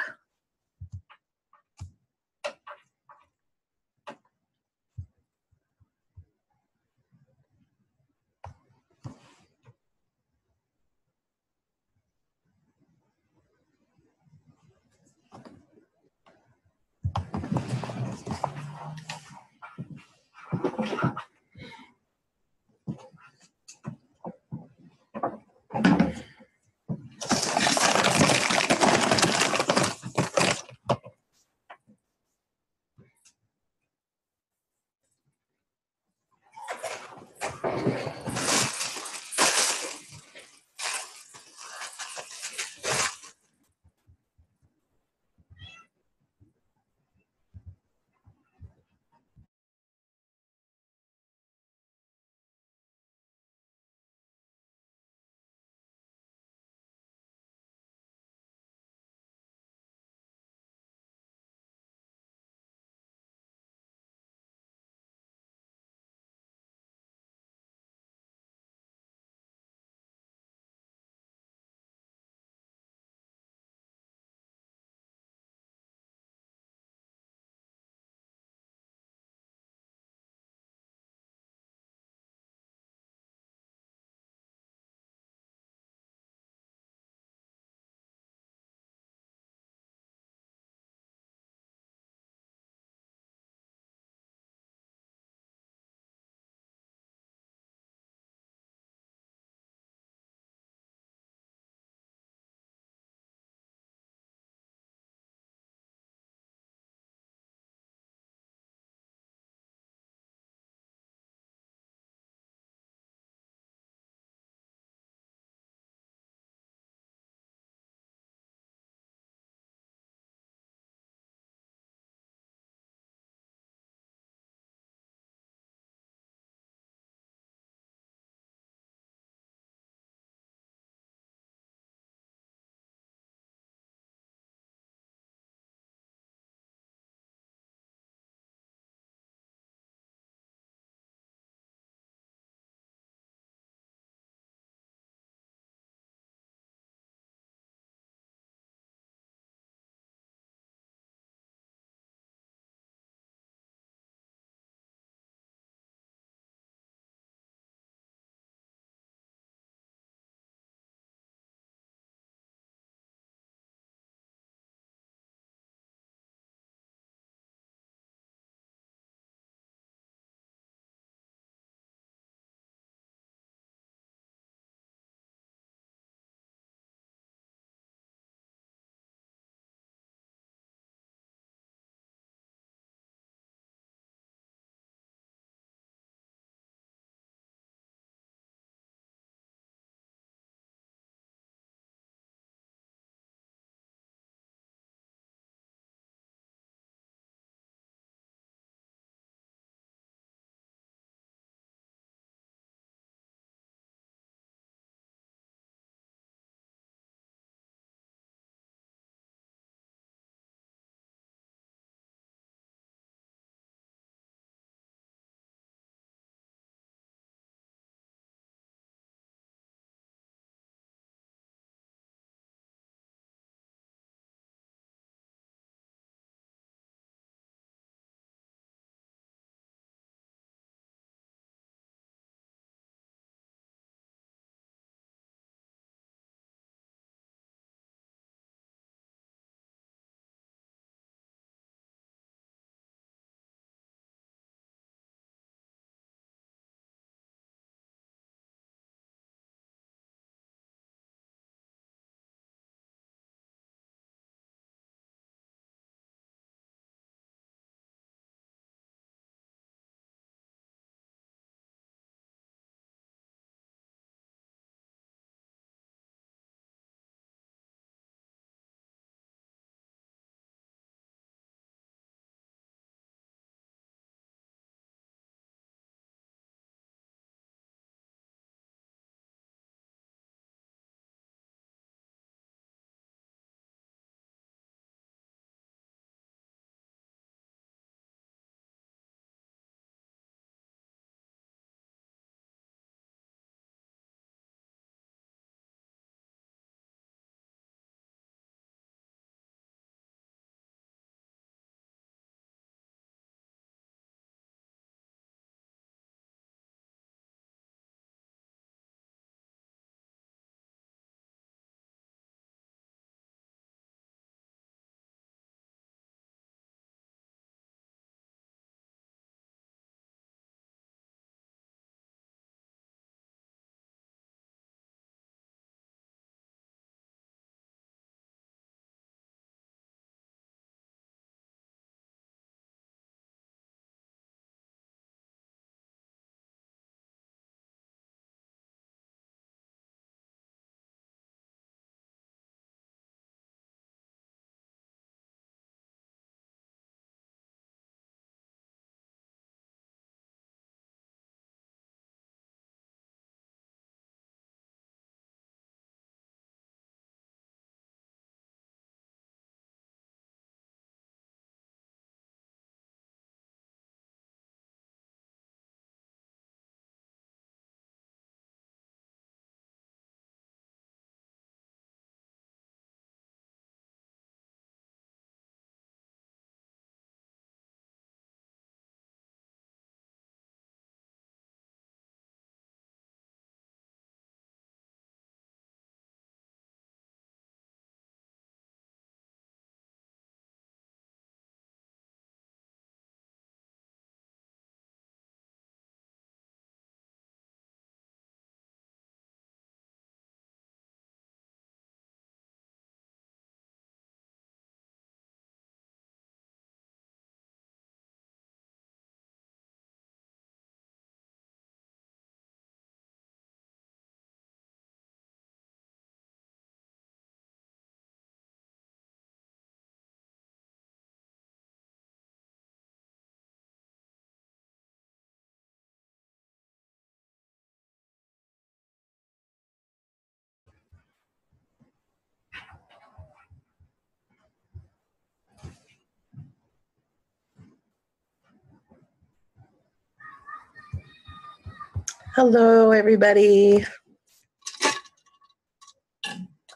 Hello, everybody.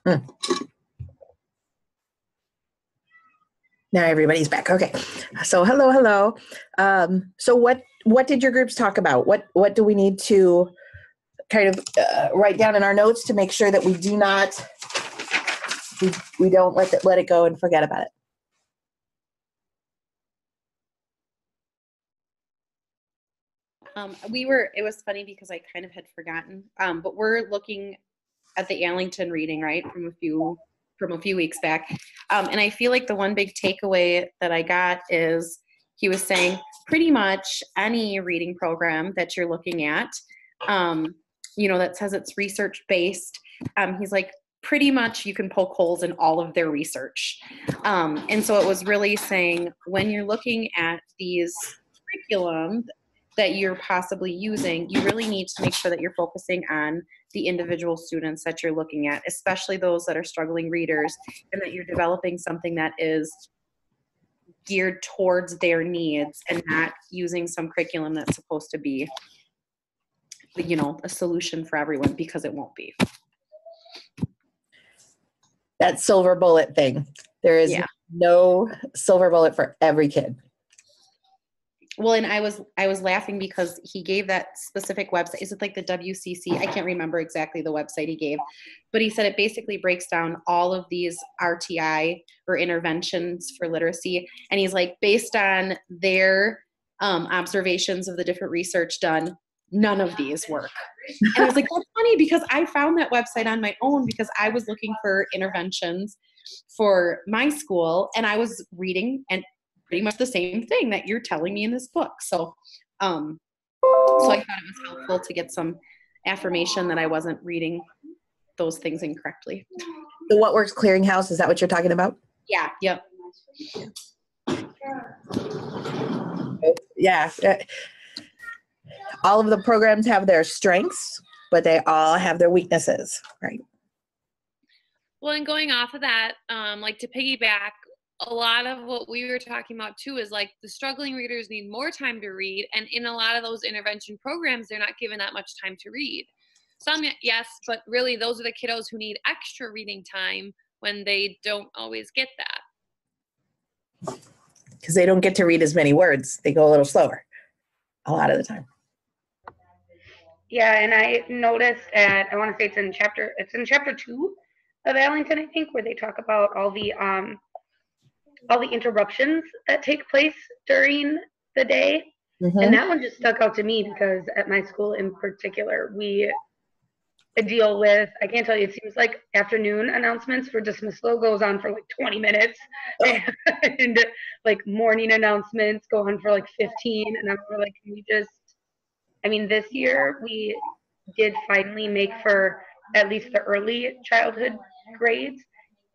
Now everybody's back. Okay. So hello. So what did your groups talk about? What do we need to kind of write down in our notes to make sure that we do not, we don't let it go and forget about it? It was funny because I kind of had forgotten, but we're looking at the Allington reading, right, from a few weeks back. And I feel like the one big takeaway that I got is he was saying pretty much any reading program that you're looking at, that says it's research-based, he's like, pretty much you can poke holes in all of their research. And so it was really saying when you're looking at these curriculum that you're possibly using, you really need to make sure that you're focusing on the individual students that you're looking at, especially those that are struggling readers, and that you're developing something that is geared towards their needs and not using some curriculum that's supposed to be, a solution for everyone, because it won't be. That silver bullet thing. There is no silver bullet for every kid. Well, and I was laughing because he gave that specific website. Is it like the WCC? I can't remember exactly the website he gave, but he said it basically breaks down all of these RTI or interventions for literacy. And he's like, based on their observations of the different research done, none of these work. And I was like, that's funny because I found that website on my own because I was looking for interventions for my school, and I was reading and pretty much the same thing that you're telling me in this book. So I thought it was helpful to get some affirmation that I wasn't reading those things incorrectly. The What Works Clearinghouse, is that what you're talking about? Yeah, yep. Yeah. All of the programs have their strengths, but they all have their weaknesses, right? Well, and going off of that, like to piggyback, a lot of what we were talking about too is like the struggling readers need more time to read, and in a lot of those intervention programs, they're not given that much time to read. Some, yes, but really those are the kiddos who need extra reading time when they don't always get that. Because they don't get to read as many words. They go a little slower a lot of the time. Yeah, and I noticed I want to say it's in chapter 2 of Allington, I think, where they talk about all the interruptions that take place during the day. Mm-hmm. And that one just stuck out to me because at my school in particular, we deal with, I can't tell you, it seems like afternoon announcements for dismissal goes on for like 20 minutes. Oh. And like morning announcements go on for like 15. And I'm like, can we just, this year we did finally make for at least the early childhood grades,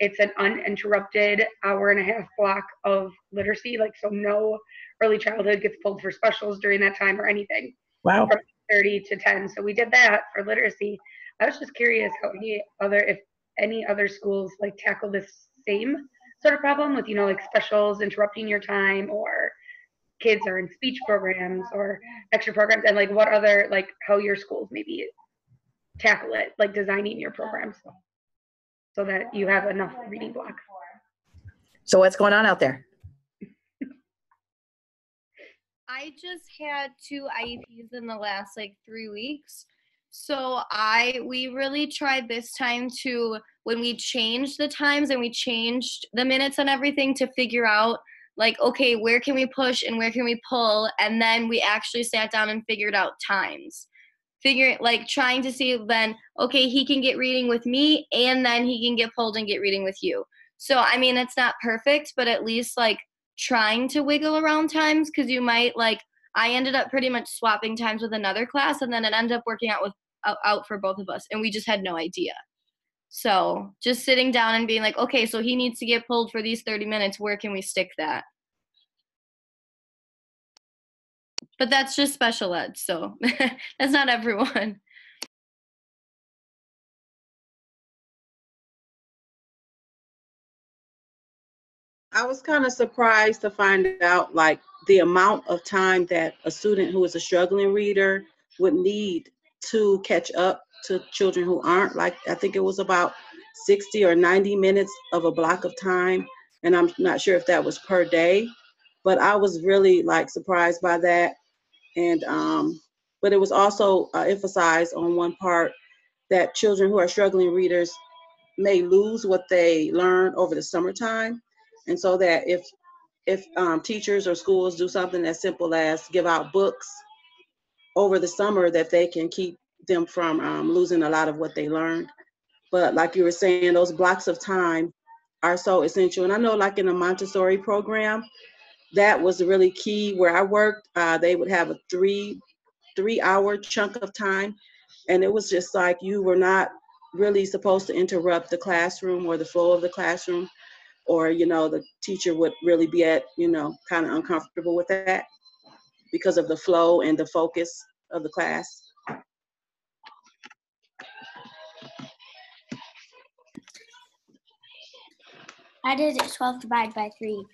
it's an uninterrupted hour-and-a-half block of literacy. Like, so no early childhood gets pulled for specials during that time or anything. Wow. From 30 to 10. So we did that for literacy. I was just curious if any other schools like tackle this same sort of problem with, like specials interrupting your time, or kids are in speech programs or extra programs, and like what other, like how your schools maybe tackle it, like designing your programs so that you have enough reading block. So what's going on out there? I just had 2 IEPs in the last 3 weeks. So we really tried this time to, when we changed the times and we changed the minutes and everything, to figure out okay, where can we push and where can we pull? And then we actually sat down and figured out times. Trying to see then, okay, he can get reading with me and then he can get pulled and get reading with you. So, it's not perfect, but at least trying to wiggle around times, because you might I ended up pretty much swapping times with another class, and then it ended up working out for both of us, and we just had no idea. So just sitting down and being okay, so he needs to get pulled for these 30 minutes. Where can we stick that? But that's just special ed, so that's not everyone. I was kind of surprised to find out the amount of time that a student who is a struggling reader would need to catch up to children who aren't. Like, I think it was about 60 or 90 minutes of a block of time. And I'm not sure if that was per day, but I was really like surprised by that. And, but it was also emphasized on one part that children who are struggling readers may lose what they learn over the summertime. And so that if teachers or schools do something as simple as give out books over the summer, that they can keep them from losing a lot of what they learned. But like you were saying, those blocks of time are so essential. And I know like in a Montessori program, that was really key. Where I worked, they would have a three-hour chunk of time. And it was just like you were not really supposed to interrupt the classroom or the flow of the classroom, or, you know, the teacher would really be at, you know, kind of uncomfortable with that because of the flow and the focus of the class. How does 12 divided by 3?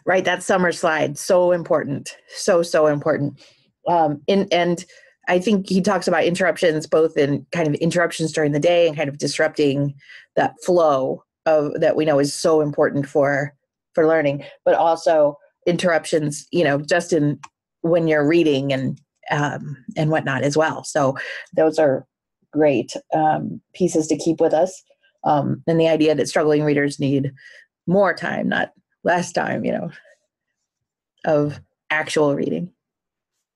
Right, that summer slide, so important, so important. And I think he talks about interruptions, both in kind of interruptions during the day and kind of disrupting that flow of that we know is so important for learning, but also interruptions, you know, just in when you're reading and whatnot as well. So those are great pieces to keep with us. And the idea that struggling readers need more time, not less time, you know, of actual reading.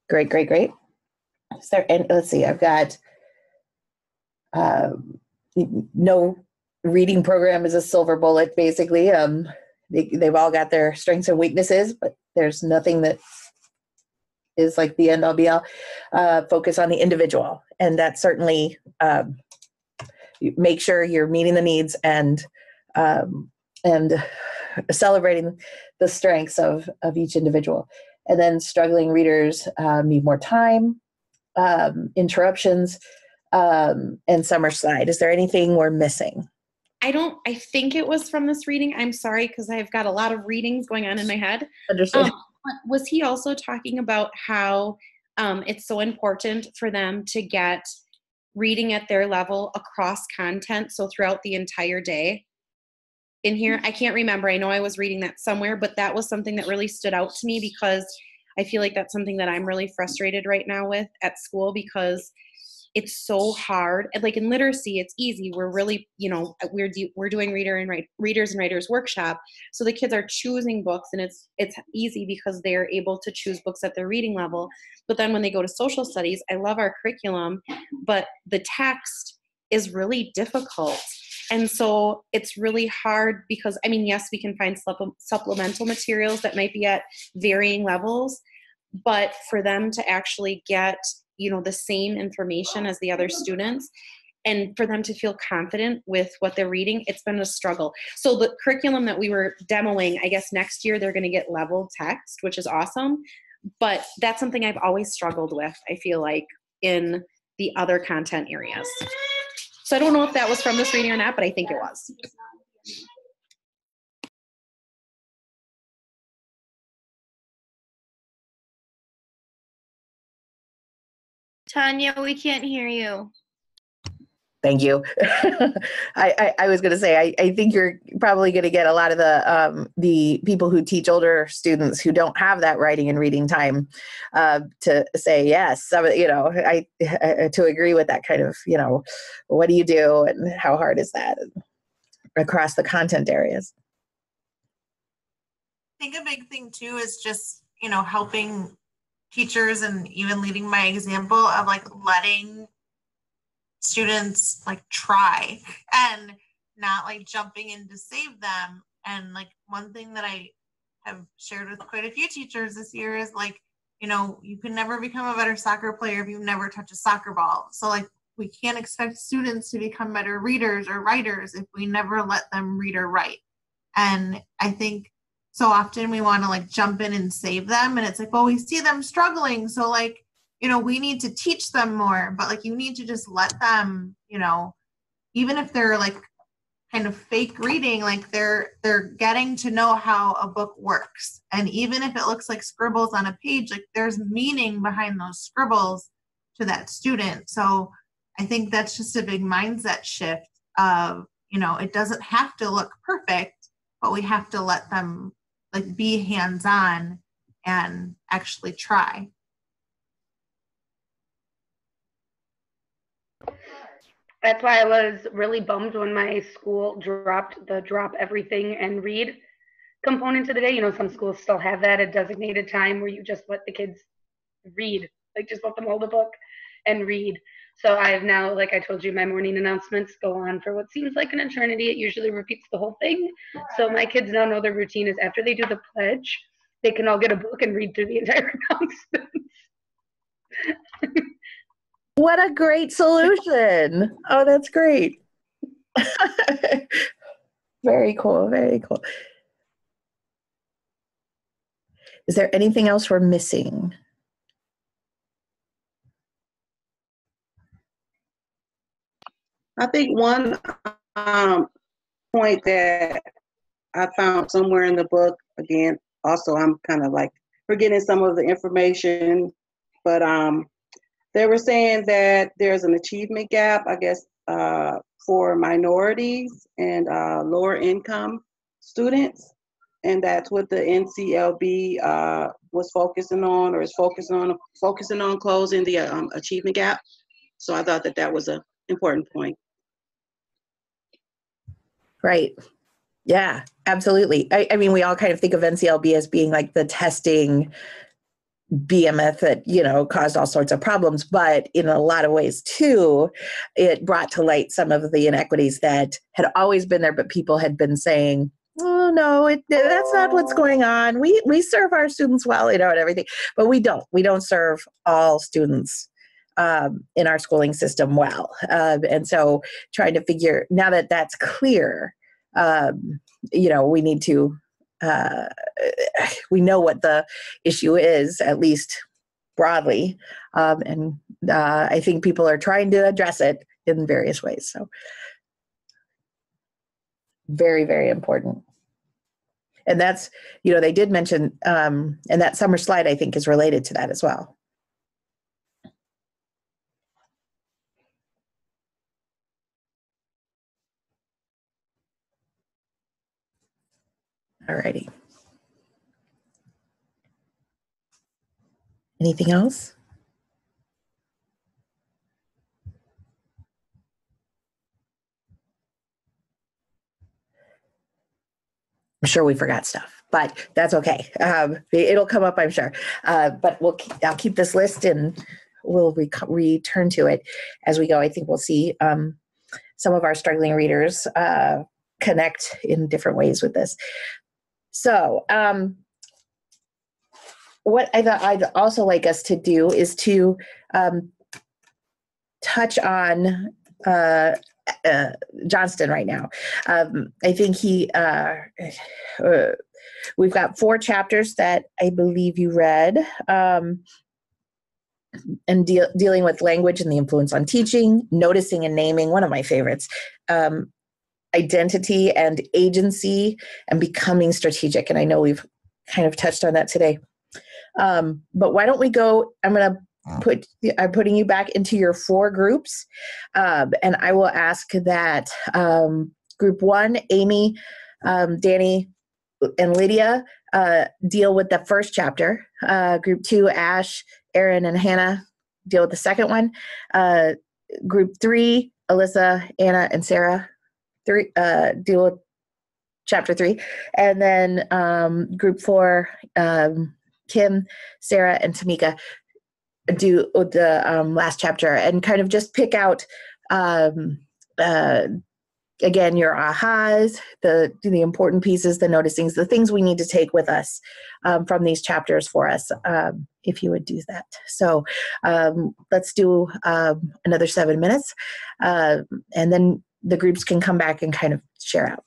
Great. Is there, and let's see, I've got no reading program is a silver bullet, basically. They've all got their strengths and weaknesses, but there's nothing that is like the end all be all. Focus on the individual. And that certainly make sure you're meeting the needs and celebrating the strengths of each individual. And then struggling readers need more time, interruptions, and summer slide. Is there anything we're missing? I think it was from this reading. I'm sorry, because I've got a lot of readings going on in my head. Understood. Was he also talking about how it's so important for them to get reading at their level across content, so throughout the entire day? In here, I can't remember. I know I was reading that somewhere, but that was something that really stood out to me because I feel like that's something that I'm really frustrated right now with at school, because it's so hard. And like in literacy, it's easy. We're really, you know, we're doing readers and writers workshop. So the kids are choosing books, and it's easy because they're able to choose books at their reading level. But then when they go to social studies, I love our curriculum, but the text is really difficult. And so it's really hard because, I mean, yes, we can find supplemental materials that might be at varying levels, but for them to actually get, you know, the same information as the other students and for them to feel confident with what they're reading, it's been a struggle. So the curriculum that we were demoing, I guess next year they're going to get leveled text, which is awesome. But that's something I've always struggled with, I feel like, in the other content areas. So I don't know if that was from this reading or not, but I think it was. Tanya, we can't hear you. Thank you. I was going to say, I think you're probably going to get a lot of the people who teach older students who don't have that writing and reading time to say yes. You know, I to agree with that kind of, you know, what do you do and how hard is that across the content areas? I think a big thing too is just, you know, helping teachers and even leading by example of like letting students like try and not like jumping in to save them. And like one thing that I have shared with quite a few teachers this year is like, you know, you can never become a better soccer player if you never touch a soccer ball. So like we can't expect students to become better readers or writers if we never let them read or write. And I think so often we want to like jump in and save them, and it's like, well, we see them struggling, so like, you know, we need to teach them more. But like you need to just let them, you know, even if they're like kind of fake reading, like they're getting to know how a book works. And even if it looks like scribbles on a page, like there's meaning behind those scribbles to that student. So I think that's just a big mindset shift of, you know, it doesn't have to look perfect, but we have to let them like be hands-on and actually try. That's why I was really bummed when my school dropped the drop everything and read component of the day. You know, some schools still have that, a designated time where you just let the kids read, like just let them hold a book and read. So I've now, like I told you, my morning announcements go on for what seems like an eternity. It usually repeats the whole thing. So my kids now know their routine is after they do the pledge, they can all get a book and read through the entire announcements. What a great solution. Oh, that's great. Very cool. Very cool. Is there anything else we're missing? I think one point that I found somewhere in the book, again, also I'm kind of like forgetting some of the information, but they were saying that there's an achievement gap, I guess, for minorities and lower income students. And that's what the NCLB was focusing on, or is focusing on closing the achievement gap. So I thought that that was an important point. Right. Yeah, absolutely. I mean, we all kind of think of NCLB as being like the testing behemoth that, you know, caused all sorts of problems, but in a lot of ways too, it brought to light some of the inequities that had always been there, but people had been saying, oh no, that's not what's going on. We serve our students well, you know, and everything, but we don't serve all students in our schooling system well. And so trying to figure, now that that's clear, you know, we need to, we know what the issue is, at least broadly. And I think people are trying to address it in various ways. So very, very important. And that's, you know, they did mention, and that summer slide, I think, is related to that as well. All righty. Anything else? I'm sure we forgot stuff, but that's okay. It'll come up, I'm sure. But I'll keep this list and we'll return to it as we go. I think we'll see some of our struggling readers connect in different ways with this. So what I'd also like us to do is to touch on Johnston right now. I think we've got 4 chapters that I believe you read, and dealing with language and the influence on teaching, noticing and naming, one of my favorites, identity and agency, and becoming strategic. And I know we've kind of touched on that today. But why don't we go, I'm putting you back into your 4 groups. And I will ask that group 1, Amy, Danny, and Lydia deal with the first chapter. Group 2, Ash, Aaron, and Hannah deal with the second one. Group 3, Alyssa, Anna, and Sarah deal with chapter 3. And then group 4, Kim, Sarah, and Tamika do the last chapter, and kind of just pick out again your ahas, the important pieces, the noticings, the things we need to take with us from these chapters for us, if you would do that. So let's do another 7 minutes, and then the groups can come back and kind of share out.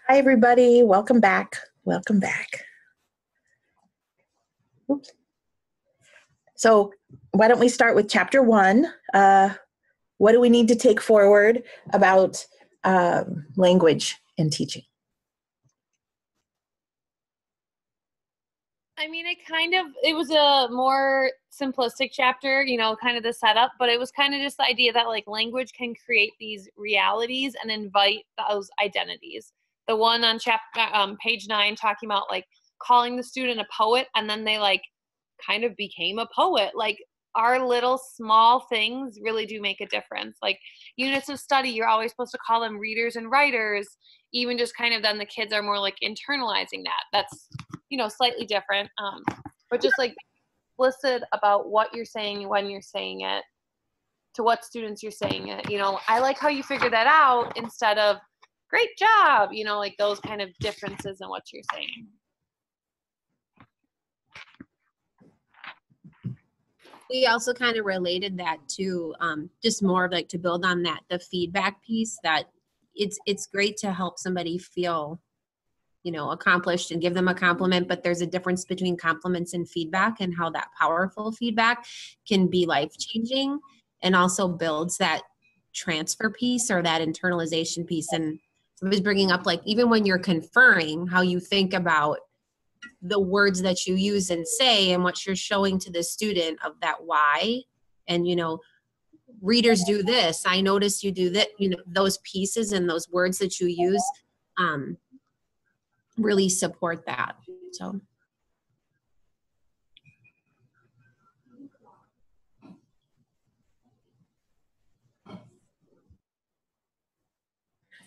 Hi, everybody. Welcome back. Welcome back. Oops. So why don't we start with chapter 1? What do we need to take forward about language and teaching? I mean, it was a more simplistic chapter, kind of the setup, but it was kind of just the idea that like language can create these realities and invite those identities. The one on page 9 talking about like calling the student a poet, and then they like kind of became a poet. Like our little small things really do make a difference. Like units of study, you're always supposed to call them readers and writers. Even just kind of then the kids are more like internalizing that. That's, slightly different. But just like explicit about what you're saying, when you're saying it, to what students you're saying it. I like how you figure that out instead of great job, like those kind of differences in what you're saying. We also kind of related that to just more of like to build on that, the feedback piece, that it's great to help somebody feel, accomplished and give them a compliment, but there's a difference between compliments and feedback, and how that powerful feedback can be life-changing and also builds that transfer piece or that internalization piece. And I was bringing up, like, even when you're conferring, how you think about the words that you use and say and what you're showing to the student of that why. And, readers do this. I notice you do that, those pieces and those words that you use really support that. So.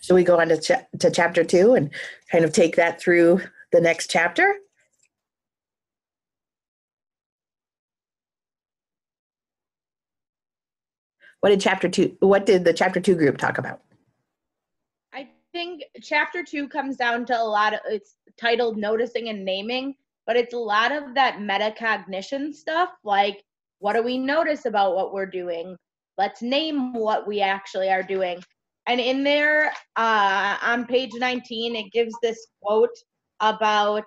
Should we go on to chapter 2 and kind of take that through the next chapter? What did the chapter 2 group talk about? I think chapter 2 comes down to it's titled Noticing and Naming, but it's a lot of that metacognition stuff, like what do we notice about what we're doing? Let's name what we actually are doing. And in there, on page 19, it gives this quote about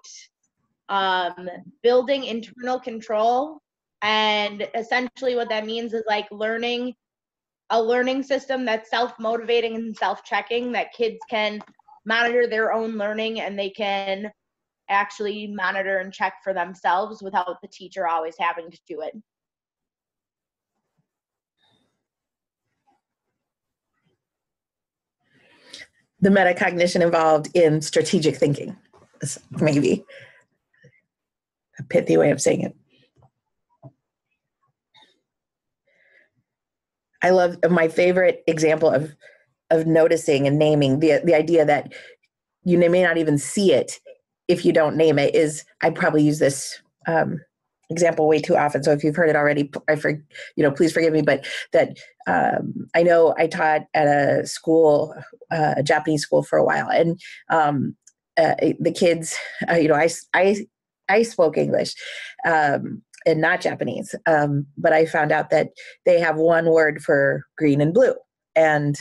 building internal control. And essentially what that means is like a learning system that's self-motivating and self-checking, that kids can monitor their own learning and they can actually monitor and check for themselves without the teacher always having to do it. The metacognition involved in strategic thinking, maybe a pithy way of saying it. I love my favorite example of noticing and naming, the idea that you may not even see it if you don't name it, is, I probably use this example way too often. So if you've heard it already, please forgive me, but that I know I taught at a school, a Japanese school for a while, and the kids, I spoke English. And not Japanese. But I found out that they have one word for green and blue. And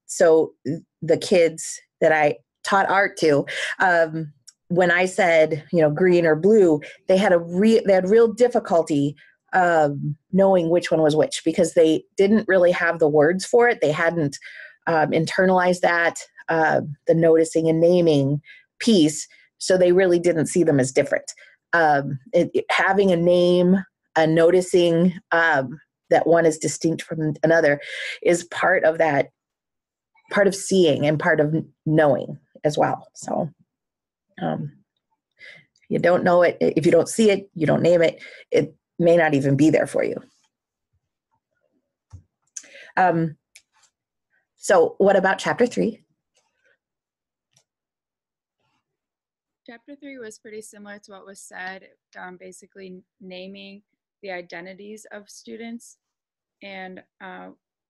so the kids that I taught art to, when I said, green or blue, they had real difficulty knowing which one was which, because they didn't really have the words for it. They hadn't internalized that, the noticing and naming piece. So they really didn't see them as different. Having a name, noticing that one is distinct from another is part of that, part of seeing and part of knowing as well. So you don't know it. If you don't see it, you don't name it, it may not even be there for you. So what about chapter 3? Chapter 3 was pretty similar to what was said, basically naming the identities of students. And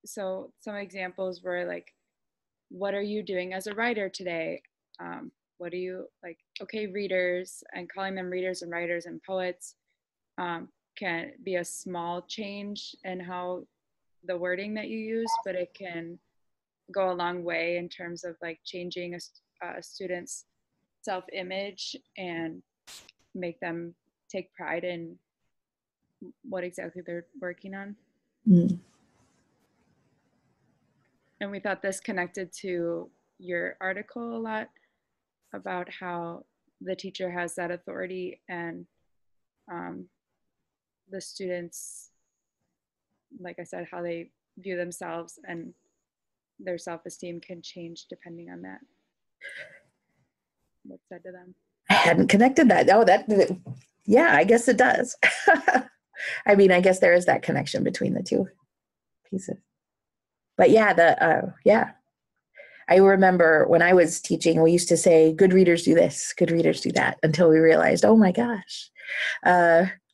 so some examples were like, what are you doing as a writer today? What do you like? Okay, readers, and calling them readers and writers and poets can be a small change in how the wording that you use, but it can go a long way in terms of like changing a student's self-image and make them take pride in what exactly they're working on. Mm. And we thought this connected to your article a lot about how the teacher has that authority and the students, like I said, how they view themselves and their self-esteem can change depending on that. What's said to them. I hadn't connected that. Oh, yeah, I guess it does. I mean, I guess there is that connection between the two pieces. But yeah, yeah. I remember when I was teaching, we used to say, good readers do this, good readers do that, until we realized, oh my gosh.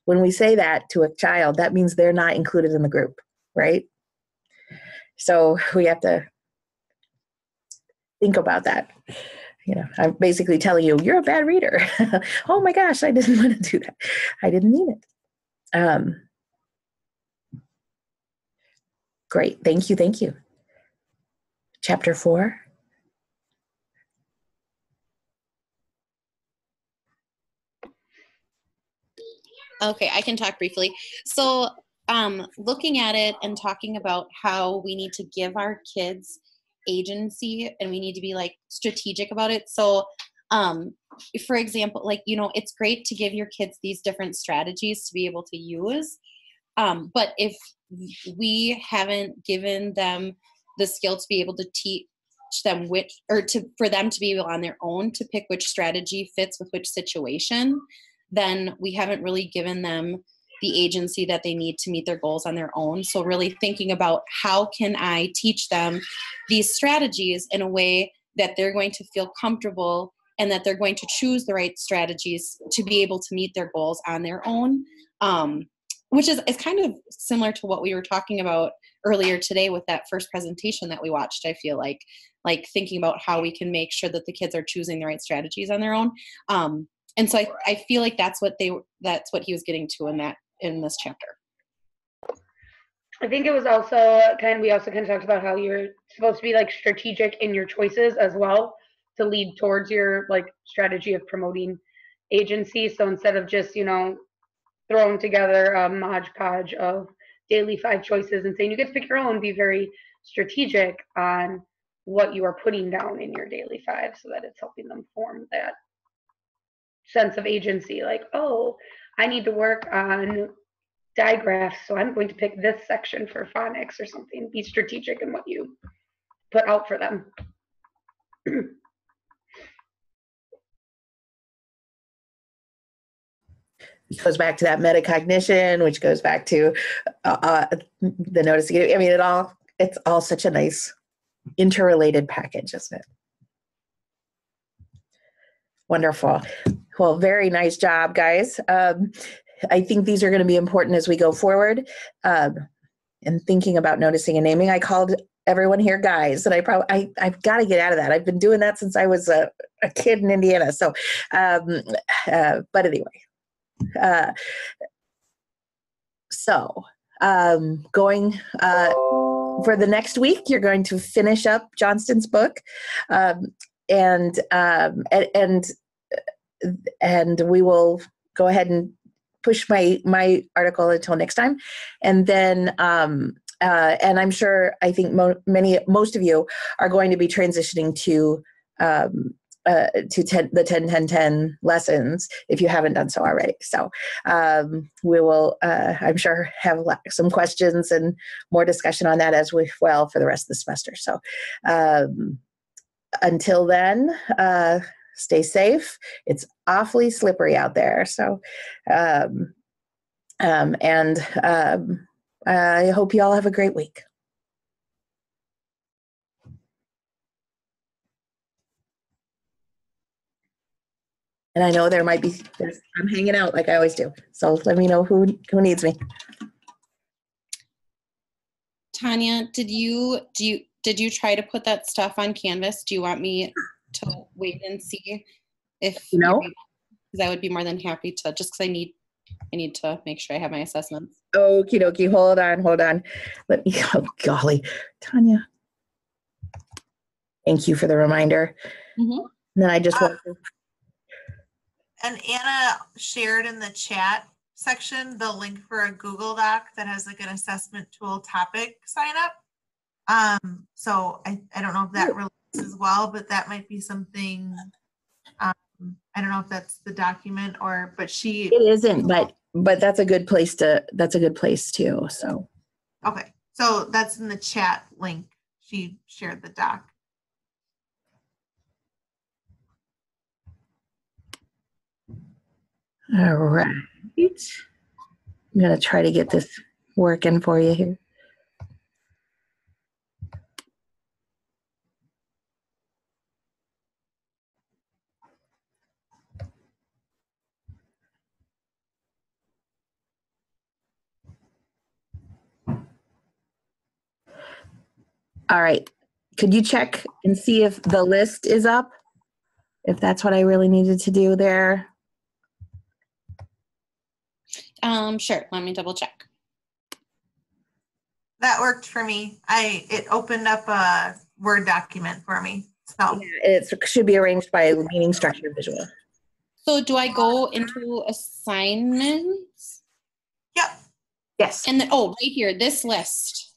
When we say that to a child, that means they're not included in the group, right? So we have to think about that. You know, I'm basically telling you, you're a bad reader. Oh my gosh, I didn't want to do that. I didn't mean it. Great, thank you, thank you. Chapter 4. Okay, I can talk briefly. So looking at it and talking about how we need to give our kids agency and we need to be like strategic about it. So for example, like, you know, it's great to give your kids these different strategies to be able to use. But if we haven't given them the skill to be able to teach them for them to be able on their own to pick which strategy fits with which situation, then we haven't really given them the agency that they need to meet their goals on their own. So really thinking about how can I teach them these strategies in a way that they're going to feel comfortable and that they're going to choose the right strategies to be able to meet their goals on their own, which is kind of similar to what we were talking about earlier today with that first presentation that we watched. I feel like thinking about how we can make sure that the kids are choosing the right strategies on their own. And so I feel like that's what he was getting to in this chapter. I think it was also we also kind of talked about how you're supposed to be like strategic in your choices as well to lead towards your like strategy of promoting agency. So instead of just, you know, throwing together a hodgepodge of daily 5 choices and saying you get to pick your own, be very strategic on what you are putting down in your daily 5 so that it's helping them form that sense of agency. Like, oh, I need to work on digraphs, so I'm going to pick this section for phonics or something. Be strategic in what you put out for them. It goes back to that metacognition, which goes back to the noticing. I mean, it's all such a nice interrelated package, isn't it? Wonderful. Well, very nice job, guys. I think these are going to be important as we go forward. And thinking about noticing and naming, I called everyone here guys, and I've got to get out of that. I've been doing that since I was a kid in Indiana. So, but anyway. Going for the next week, you're going to finish up Johnston's book, and we will go ahead and push my article until next time, and then and I'm sure I think most of you are going to be transitioning to the 10-10-10 lessons if you haven't done so already. So we will, I'm sure, have some questions and more discussion on that as well for the rest of the semester. So until then, stay safe. It's awfully slippery out there. So I hope you all have a great week. And I know there might be, I'm hanging out like I always do. So let me know who needs me. Tanya, did you try to put that stuff on Canvas? Do you want me to wait and see if no? Because I would be more than happy to, just because I need to make sure I have my assessments. Okie dokie. Hold on. Let me, oh golly, Tanya. Thank you for the reminder. Mm-hmm. And then I just want to. And Anna shared in the chat section the link for a Google Doc that has like an assessment tool topic sign up. So I don't know if that relates as well, but that might be something. I don't know if that's the document but she. It isn't, but that's a good place too. So. Okay, so that's in the chat link. She shared the doc. All right. I'm going to try to get this working for you here. All right. Could you check and see if the list is up? If that's what I really needed to do there. Sure. Let me double check. That worked for me. It opened up a Word document for me. So yeah, it should be arranged by meaning, structure, visual. So do I go into assignments? Yep. Yes. And then, right here, this list.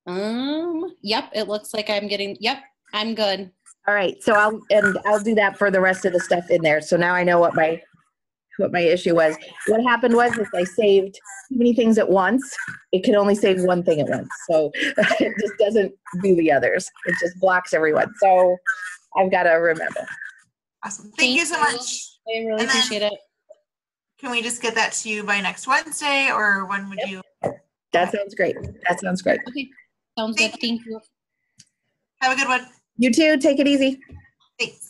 Yep. It looks like I'm getting. Yep. I'm good. All right. So I'll do that for the rest of the stuff in there. So now I know what my issue was. What happened was I saved too many things at once. It can only save one thing at once. So it just doesn't do the others. It just blocks everyone. So I've got to remember. Awesome. Thank you so much. I really appreciate it. Can we just get that to you by next Wednesday, or when would you? That sounds great. That sounds great. Okay. Sounds good. Thank you. Have a good one. You too. Take it easy. Thanks.